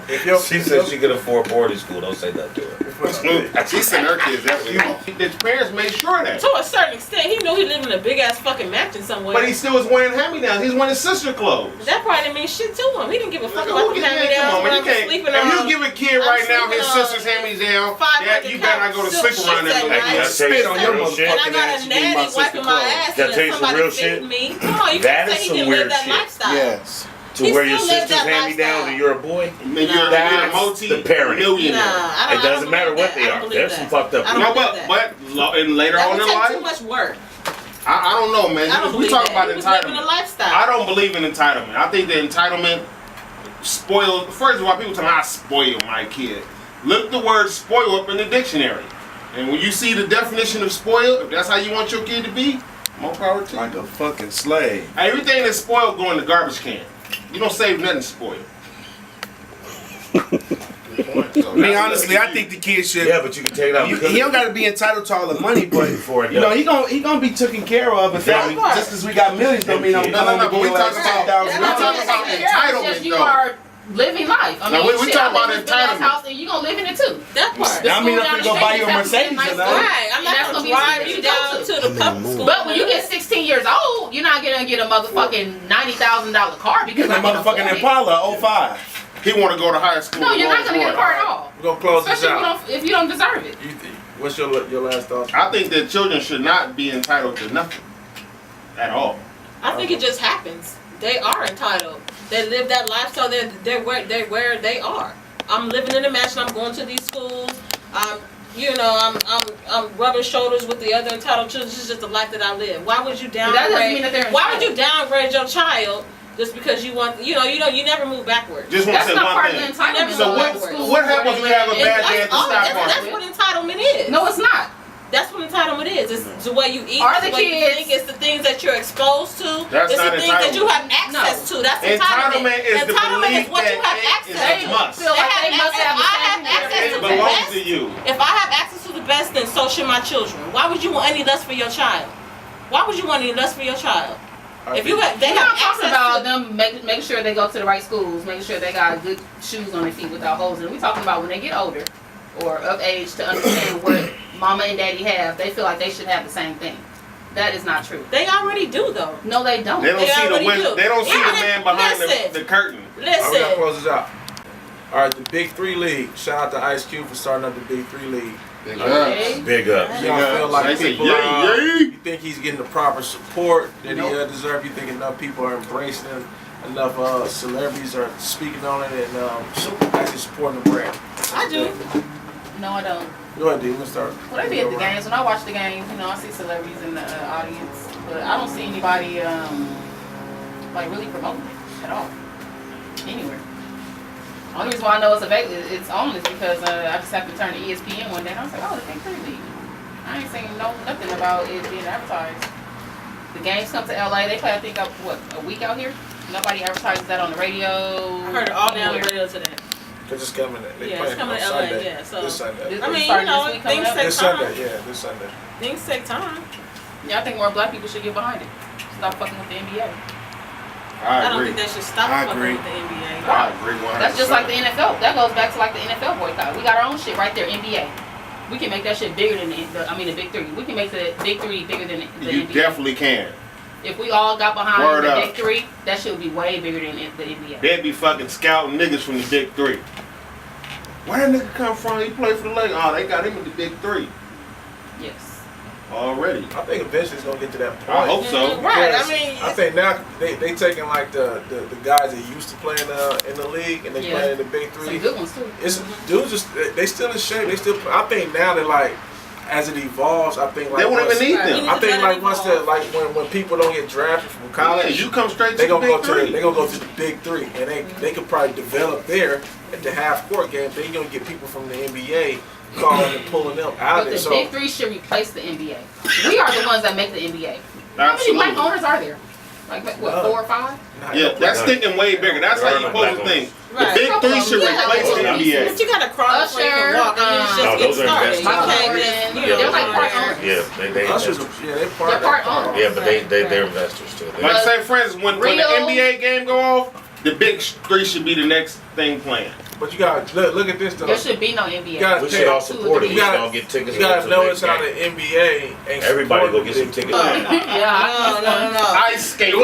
J: If your,
G: She said she could afford boarding school. Don't say that to her.
F: She sent her kids that way. His parents made sure of that.
E: To a certain extent, he knew he lived in a big ass fucking mansion somewhere.
F: But he still was wearing hand-me-downs. He's wearing his sister clothes.
E: That probably didn't mean shit to him. He didn't give a fuck
F: Nigga,
E: about
F: who
E: the
F: get that? Come
E: hand-me-downs
F: on,
E: when
F: man.
E: I
F: You
E: was
F: can't.
E: sleeping
F: If
E: on.
F: you give a kid
E: I'm
F: right now his
E: sleeping on
F: sister's hand-me-down,
E: 500
F: yeah, you better not go to
E: silk
F: sleep around
E: sheets
F: that
E: at
F: little
E: night.
F: ass.
K: Spit on your
G: Real shit.
E: And I got
K: motherfucking ass.
E: a
K: You need my
E: nanny
K: sister
E: wiping my
K: clothes.
E: ass
G: That
E: and
G: takes some
E: somebody
G: real
E: feeding
G: shit.
E: me. Come on, you
G: That
E: can't
G: is
E: say he
G: some
E: didn't live
G: weird
E: that
G: shit.
E: lifestyle.
K: Yes.
G: To
E: He
G: where your
E: still lived
G: sister's
E: that
G: hand me down
E: lifestyle.
G: and you're a boy.
F: And you're a
G: That's the parent.
F: multi-millionaire.
E: Nah, I
G: It doesn't matter what they are. There's some fucked up
E: I don't
F: No,
G: people.
E: believe
F: but and later
E: That
F: on
E: would
F: in
E: take
F: life,
E: too much work.
F: I don't know, man.
E: I don't
F: We
E: believe
F: talk
E: that.
F: about
E: He was living a
F: entitlement.
E: lifestyle.
F: I don't believe in entitlement. I think the entitlement spoils. First of all, people tell me I spoil my kid. Look the word spoil up in the dictionary. And when you see the definition of spoil, if that's how you want your kid to be, more power to you.
K: Like a fucking slave.
F: Everything that's spoiled go in the garbage can. You don't save nothing spoiled.
K: I mean, honestly, I think the kid should.
G: Yeah, but you can take it out.
K: He don't got to be entitled to all the money, but
G: Before it
K: you know
G: does.
K: he gonna be taken care of. And
G: Yeah.
K: just because we got millions, don't mean I'm
F: No,
K: going
F: but
K: to
F: we
K: give like
F: talking about-
K: $10,000.
F: we talking about entitlement,
C: Just you
F: though.
C: are living life. I
F: Now,
C: mean,
F: we
C: shit,
F: talking
C: I live
F: about
C: in this big ass
F: entitlement.
C: house and you gonna live in it too.
E: That part.
C: The
K: I mean,
C: school
K: I'm
C: down
K: gonna
C: the
K: buy
C: street
K: you a
C: is
K: Mercedes
C: nice
K: and all.
C: school.
E: Right, I'm
C: And
E: not
C: that's
E: gonna
C: gonna be
E: drive
C: the
E: you
C: school
E: down
C: you
E: to
C: go
E: the public school.
C: But when you get 16 years old, you're not gonna get a motherfucking $90,000 car because
K: Getting a
C: I can afford
K: motherfucking
C: it.
K: Impala 05.
F: He want to go to high school.
C: No, you're not gonna get a car at all.
J: We're gonna close this
C: Especially
J: out.
C: if you don't deserve it.
J: You think, what's your last thought?
F: I think that children should not be entitled to nothing at all.
E: I think it just happens. They are entitled. They live that lifestyle. They're where they are. I'm living in a mansion. I'm going to these schools. I'm rubbing shoulders with the other entitled children. This is just the life that I live. Why would you
C: That doesn't mean that
E: downgrade?
C: they're
E: Why would you
C: entitled.
E: downgrade your child just because you want? You never move backwards.
F: Just want to
C: That's
F: say
C: not
F: one
C: part of the
F: thing.
C: entitlement.
F: So
C: though.
F: what happens when you have a bad day at the stock
E: That's
F: market?
E: what entitlement is.
C: No, it's not.
E: That's what entitlement is. It's the way you eat,
C: Are
E: it's
C: the
E: the way you
C: kids-
E: think, it's the things that you're exposed to,
F: That's
E: it's
F: not
E: the things that you have access to. That's entitlement.
F: Entitlement is the
E: Entitlement
F: belief
E: is what you have
F: that it
E: access
F: is
E: to.
F: a must.
C: Feel like they must have the
E: I
C: same
E: have
C: thing
E: access
F: It
E: to the
F: belongs
E: best.
F: to you.
E: If I have access to the best, then so should my children. Why would you want any less for your child? Why would you want any less for your child? If you have, they
C: We're
E: have
C: not talking
E: access
C: about
E: to.
C: them making sure they go to the right schools, making sure they got good shoes on their feet without holes in them. We're talking about when they get older or of age to understand what mama and daddy have, they feel like they should have the same thing. That is not true.
E: They already do though.
C: No, they don't.
F: They don't
E: They
F: see the
E: already
F: win-
E: do.
F: They don't see the
E: Even
F: man
E: if-
F: behind
E: listen.
F: the curtain.
J: All right, we gotta
E: Listen,
J: close this out. All right, the Big Three League. Shout out to Ice Cube for starting up the Big Three League.
C: Okay.
G: Big up.
J: Y'all feel like
F: They say,
J: people
F: yay, yay.
J: you think he's getting the proper support that
C: Nope.
J: he deserves? You think enough people are embracing him? Enough celebrities are speaking on it and actually supporting the brand?
E: I do.
C: No, I don't.
J: Go ahead, D. Let's start.
C: Well, they be at the games. When I watch the games, I see celebrities in the audience, but I don't see anybody like really promoting it at all anywhere. Only reason why I know it's on is because I just happened to turn to ESPN one day and I was like, oh, the Big Three League. I ain't seen nothing about it being advertised. The games come to LA. They play, I think, a week out here. Nobody advertises that on the radio.
E: I heard it all down the
C: anywhere.
E: radio today.
J: They're just coming. They
E: Yeah,
J: playing
E: it's coming
J: on
E: to LA.
J: Sunday.
E: Yeah, so
J: This Sunday.
E: I mean,
C: Starting this week coming
E: things
C: up?
E: take
J: This
E: time.
J: Sunday. Yeah, this Sunday.
E: Things take time.
C: Yeah, I think more black people should get behind it. Stop fucking with the NBA.
E: I
F: I
E: don't
F: agree.
E: think they should stop
K: I
E: fucking
K: agree.
E: with the NBA.
F: I agree 100%.
C: That's just like the NFL. That goes back to like the NFL boycott. We got our own shit right there, NBA. We can make that shit bigger than the Big Three. We can make the Big Three bigger than the
F: You
C: NBA.
F: definitely can.
C: If we all got behind
F: Word
C: the
F: up.
C: Big Three, that shit would be way bigger than the NBA.
F: They'd be fucking scouting niggas from the Big Three. Where that nigga come from? He played for the Lakers. Oh, they got him in the Big Three. already.
J: I think eventually it's gonna get to that point.
F: I hope so.
E: Right. I
J: Because
E: mean,
J: I think now they taking like the guys that used to play in the league and they
C: Yeah.
J: playing in the big
C: Some
J: three.
C: good ones too.
J: It's dudes just they still in shape. They still. I think now that like as it evolves, I think like
F: They won't even
J: once-
F: need
E: Right.
F: them.
J: I think like once the
E: evolve.
J: like when people don't get drafted from college,
F: Yeah, you come straight to
J: they
F: the
J: gonna go
F: big
J: to
F: three.
J: they gonna go to the big three, and they could probably develop there at the half court game. They gonna get people from the NBA calling and pulling them out
C: But
J: of
C: the
J: it. So
C: big three should replace the NBA. We are the ones that make the NBA. How many
F: Absolutely.
C: black owners are there? Like what, 4 or 5?
F: Yeah, that's thinking way bigger. That's how you supposed to think. The
E: Right.
F: big three should
C: Yeah.
F: replace the NBA.
E: But you gotta crawl before you can walk. I mean, it's just
G: No,
E: get
G: those are
E: started. You
G: investments.
E: can't just,
C: They're like part owners.
G: Yeah, they
J: Ushers,
G: investors.
J: yeah, they part
C: They're part
J: part
C: owners.
G: Yeah, but they're
C: Right.
G: investors too.
F: Like say, for instance, when the
C: Rio.
F: NBA game go off, the big three should be the next thing playing.
J: But you gotta look at this though.
C: There should be no NBA.
J: You gotta
G: We
J: take-
G: should all support it.
J: You
G: We
J: gotta-
G: should all get tickets.
J: You gotta
G: and go to
J: notice
G: the
J: how
G: next
J: the
G: game.
J: NBA ain't
G: Everybody go
J: supporting
G: get some
J: the
G: tickets.
C: Yeah.
E: No.
F: Ice skate.
J: It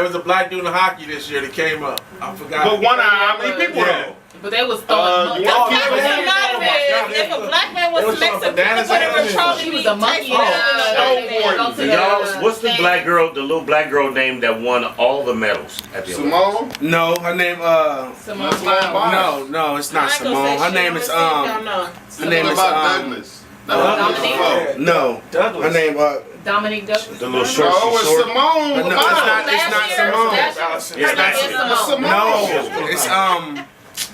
J: was a black dude in hockey this year that came up. I forgot.
F: But how many people
J: Yeah.
F: though?
C: But they was throwing
F: you
C: money.
F: want-
E: The fact of the
J: yeah.
E: matter is, if a black man was
J: They was
E: to make
J: throwing
E: some people
J: bananas
E: put
J: at
E: him in
J: him.
E: trouble,
C: She
E: he
C: was a monkey.
E: take it.
C: Go to
G: Do y'all, what's the black girl, the little black girl name that won all the medals at the Olympics?
F: Simone?
K: No, her name
C: Simone
F: Simone
C: Biles.
F: Biles.
K: no, it's not Simone. Her name is her name is
F: Douglas.
C: Dominique.
K: no.
J: Douglas.
K: Her name
C: Dominique Douglas.
G: The little short,
F: No, it's
G: short.
F: Simone.
K: no, it's not Simone.
G: Yeah, that's it.
F: Simone.
K: No, it's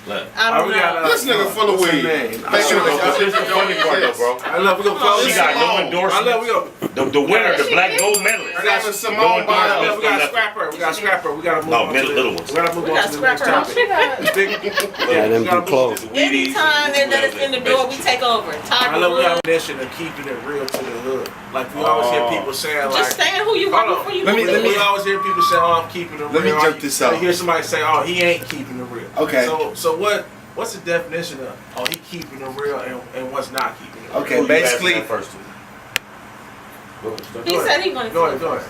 G: Look.
E: I don't know.
F: This nigga full of
K: what's her
F: weed.
K: name?
F: Make sure
G: This is the funny part though, bro.
J: I love we gonna call
G: She
J: it
G: got no
J: Simone. I
G: endorsement.
J: love we gonna
G: The winner, the black gold medalist.
F: Her name is
G: No
F: Simone Biles.
G: endorsement.
J: we gotta scrap her. We gotta scrap her. We gotta move
G: No,
J: on to the-
G: little ones.
J: We gotta move
E: We
J: on
E: gotta
J: to the
E: scrap
J: next
E: her.
J: topic.
K: Yeah, them
J: We gotta
K: too close.
J: move to the Wheaties.
E: Anytime they let us in the door, we take over.
J: I love we
E: Tiger
J: have this shit of keeping it real to the hood. Like we always hear people saying like.
E: just saying who you are
J: Hold on.
E: before you
K: Let me-
E: move
K: let
E: in.
K: me-
J: We always hear people say, "Oh, I'm keeping it real."
K: Let me
J: Or
K: jump
J: you-
K: this
J: or
K: out.
J: You hear somebody say, "Oh, he ain't keeping it real."
K: Okay.
J: So what's the definition of "Oh, he keeping it real" and what's not keeping it real?
K: Okay,
G: Who you
K: basically-
G: asking that first to? Go ahead, start.
E: He said he gonna
J: Go ahead, go ahead.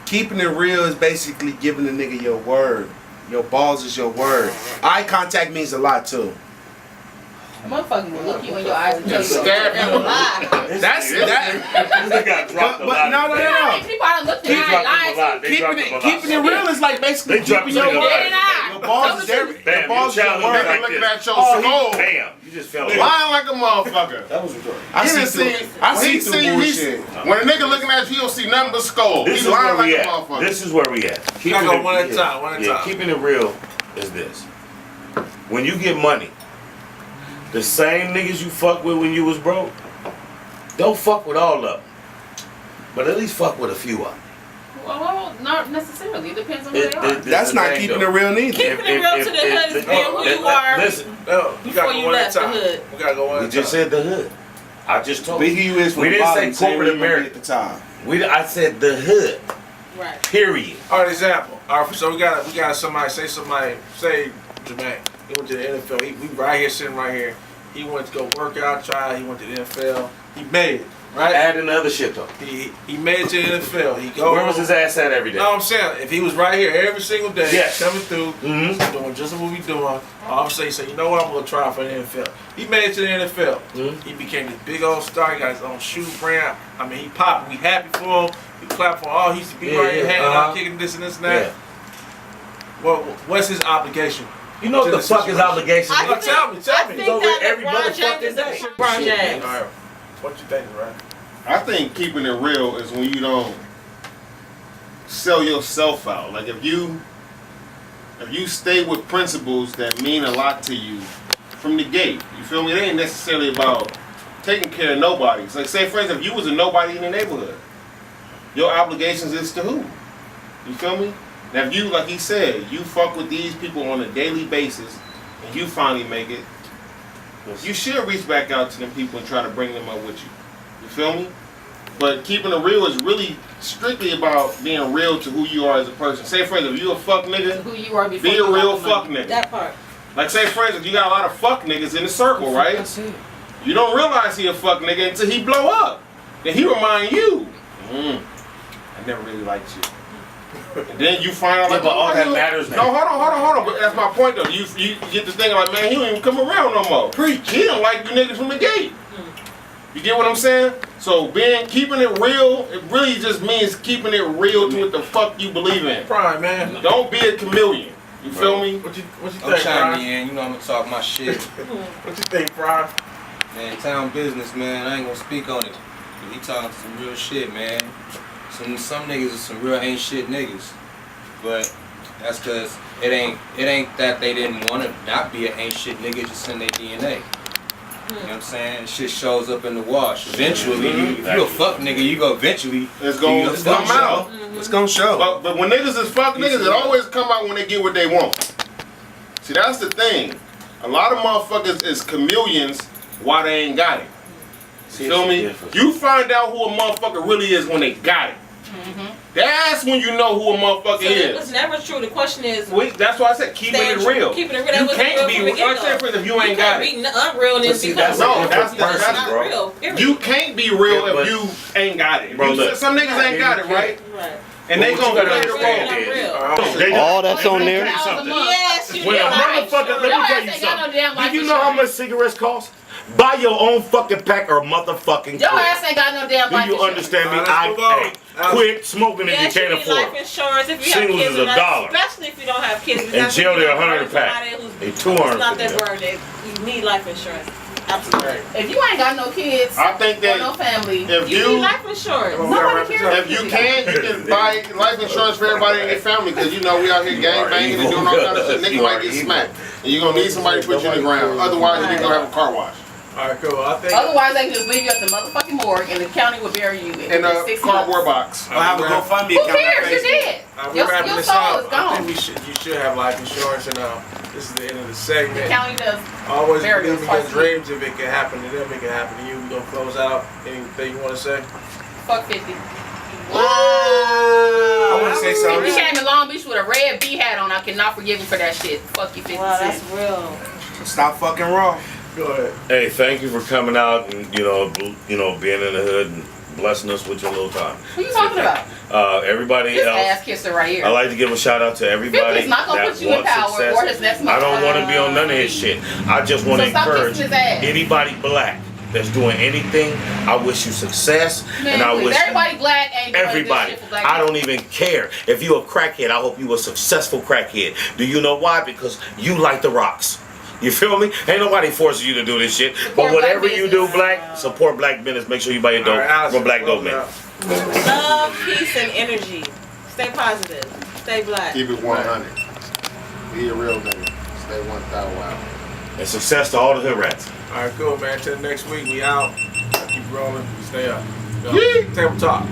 K: Keeping it real is basically giving a nigga your word. Your balls is your word. Eye contact means a lot too.
C: Motherfucker will look you in your eyes and tell you.
F: Stab
C: That's
F: you.
C: a lie.
K: That's that.
G: This nigga got dropped a
K: But
G: lot.
K: no.
C: You know how many people I done looked in
G: They
C: the eye
G: dropped him a
C: lies
G: lot. They dropped him a lot.
K: Keeping it real is like basically
G: They dropped
K: keeping your
G: him a lot.
K: word.
C: eye.
K: Your balls is every.
G: Bam,
K: Your balls is
G: you
K: your
G: challenge
K: word.
G: like
F: Nigga looking
G: this.
F: at your
K: Oh,
F: soul.
G: Bam, you just fell
F: Lying
G: off.
F: like a motherfucker.
G: That was retarded.
K: I
F: You
K: see
F: done
K: through.
F: seen-
K: I
F: when
K: see
F: he
K: through
F: see-
K: bullshit.
F: When a nigga looking at you, you'll see nothing but skull.
G: This
F: He
G: is where
F: lying like
G: we
F: a
G: at.
F: motherfucker.
G: This is where we at.
J: gotta go one at a time, one at a time.
G: Keeping it real is this. When you get money, the same niggas you fuck with when you was broke, don't fuck with all of them. But at least fuck with a few of them.
C: Well, not necessarily. It depends on who they are.
K: That's not keeping it real neither.
E: Keeping it real to the hood is being who you are
G: Listen,
J: No, we
E: before
J: gotta go
E: you
J: one at a
E: left the
J: time.
E: hood.
J: We gotta go one
G: we
J: at a
G: just
J: time.
G: said the hood. I just told
K: Be
G: you.
K: who you is from
G: We
K: the
G: didn't
K: bottom,
G: say corporate
K: where you gonna be
G: America.
K: at the top.
G: I said the hood.
E: Right.
G: Period.
J: All right, example. All right, so we got somebody say Jermaine. He went to the NFL. We right here sitting right here. He went to go work out, try. He went to the NFL. He made it, right?
G: Adding other shit though.
J: He made it to the NFL. He go.
G: Where was his ass at every day?
J: No, I'm saying if he was right here every single day,
G: Yes.
J: coming through,
G: Mhm.
J: doing just what we doing, all of a sudden he said, you know what, I'm gonna try for the NFL. He made it to the NFL.
G: Mhm.
J: He became this big old star. He got his own shoe brand. I mean, he popped. We happy for him. We clap for him. Oh, he used to be
G: Yeah,
J: right here
G: yeah,
J: hanging
G: uh-huh.
J: out, kicking this and this and that.
G: Yeah.
J: Well, what's his obligation?
G: You know what the fuck his obligation
E: I
G: is?
J: Well, tell me.
E: I
J: It's
E: think
J: over
E: that
J: every
E: LeBron James
J: motherfucking
E: is
J: day.
E: LeBron James.
J: All right. What you think, right?
F: I think keeping it real is when you don't sell yourself out. Like if you stay with principles that mean a lot to you from the gate. You feel me? It ain't necessarily about taking care of nobody. It's like say for instance, if you was a nobody in the neighborhood, your obligations is to who? You feel me? Now if you, like he said, you fuck with these people on a daily basis and you finally make it, you should reach back out to them people and try to bring them up with you. You feel me? But keeping it real is really strictly about being real to who you are as a person. Say for instance, if you a fuck nigga,
C: Who you are before
F: be
C: you
F: a real
C: got the money.
F: fuck nigga.
E: That part.
F: Like say for instance, you got a lot of fuck niggas in the circle, right? You don't realize he a fuck nigga until he blow up. Then he remind you, I never really liked you. And then you find out
G: Yeah,
F: like,
G: but all
F: why
G: that
F: you-
G: matters
F: No,
G: now.
F: hold on. But that's my point though. You get the thing like, man, he don't even come around no more.
K: Preach.
F: He don't like you niggas from the gate. You get what I'm saying? So keeping it real, it really just means keeping it real to what the fuck you believe in.
J: Prime, man.
F: Don't be a chameleon. You feel me?
J: What you
L: I'm
J: think,
L: chiming
J: Prime?
L: in, you know I'm gonna talk my shit.
J: What you think, Prime?
L: Man, town business, man. I ain't gonna speak on it. He talking some real shit, man. Some niggas are some real ain't shit niggas. But that's cause it ain't that they didn't wanna not be an ain't shit nigga, just in their DNA. You know what I'm saying? Shit shows up in the wash. Eventually, if you a fuck nigga, you go eventually.
F: It's gonna come out.
K: It's gonna show.
F: But when niggas is fuck niggas, it always come out when they get what they want. See, that's the thing. A lot of motherfuckers is chameleons while they ain't got it. You feel me? You find out who a motherfucker really is when they got it. That's when you know who a motherfucker
E: So it
F: is.
E: was never true. The question is,
F: That's why I said keeping it real.
E: Keeping it real.
F: You
E: That
F: can't
E: was
F: be
E: real from the
F: like I said,
E: get-go.
F: if you ain't got it.
E: You can't be unrealness because
F: that's
E: not
F: bro.
E: real. Period.
F: You can't be real
G: Yeah,
F: if you ain't got it.
G: Bro, look.
F: Some niggas ain't got it, right?
E: Right.
F: And they
G: What
F: gonna
G: you gotta
F: play the role.
G: understand is,
M: All that's on there.
E: Yes, you
G: when a
E: did.
G: motherfucker, let me tell you something. Do you know how much cigarettes cost? Buy your own fucking pack or motherfucking
C: Your
G: quit.
C: ass ain't got no damn life
G: Do you
C: insurance.
G: understand me?
J: Let's move on.
G: Quit smoking if
E: Yes,
G: you
E: you
G: can't
E: need
G: afford
E: life
G: it.
E: insurance if you
G: Singles
E: have kids,
G: is $1.
E: especially if you don't have kids.
G: In jail, they're $100 a pack.
E: They
G: They $200
E: It's not
G: a
E: that
G: pack.
E: burden. You need life insurance. Absolutely.
C: If you ain't got no kids
F: I think
C: or no
F: that
C: family,
F: if
E: You
F: you
E: need life insurance.
C: nobody cares.
F: if you can buy life insurance for everybody in your family because you know we out here gang banging and doing all kind of shit. Niggas might get smacked, and you're gonna need somebody to put you in the ground. Otherwise, you're gonna have a car wash
J: All right, cool. I think
C: Otherwise, they can just leave you at the motherfucking morgue and the county will bury you
F: in a
C: 6
F: cardboard
C: months.
F: box.
K: I'll have a GoFundMe
C: Who
K: account on
C: cares? You're
K: Facebook.
C: dead.
J: we
C: Your
J: wrapping this
C: soul
J: up.
C: is
J: I
C: gone.
J: think you should have life insurance, and this is the end of the
C: The
J: segment.
C: county does.
J: Always
C: Bury
J: believe
C: us
J: in your
C: twice.
J: dreams. If it can happen to them, it can happen to you. We're gonna close out. Anything you want to say?
C: Fuck 50.
K: I want to say
C: If
K: something.
C: he came in Long Beach with a red B hat on, I cannot forgive him for that shit. Fuck you, 50
E: Wow, that's
C: Cent.
E: real.
K: Stop fucking raw.
J: Go ahead.
G: Hey, thank you for coming out and being in the hood and blessing us with your little time.
C: Who you talking about?
G: Everybody
C: This
G: else.
C: ass kisser right here.
G: I like to give a shout out to everybody
C: 50's not gonna
G: that
C: put you in
G: wants
C: power
G: success.
C: or his next
G: I don't
C: month.
G: want to be on none of his shit. I just want to
C: So stop
G: encourage
C: kissing his ass.
G: anybody black that's doing anything. I wish you success,
C: Man,
G: and I
C: please,
G: wish
C: everybody black ain't doing
G: everybody.
C: this shit for black
G: I
C: people.
G: don't even care if you a crackhead. I hope you a successful crackhead. Do you know why? Because you like the rocks. You feel me? Ain't nobody forcing you to do this shit.
C: Support
G: But whatever
C: black
G: you do,
C: business.
G: black, support black business. Make sure you buy your dope from Black Dope Man.
E: Love, peace, and energy. Stay positive. Stay black.
F: Keep it 100. Be a real nigga. Stay 1,000 wild.
G: And success to all the hood rats.
J: All right, cool, man. Till next week, we out. Keep rolling. Stay up. Go. Table talk.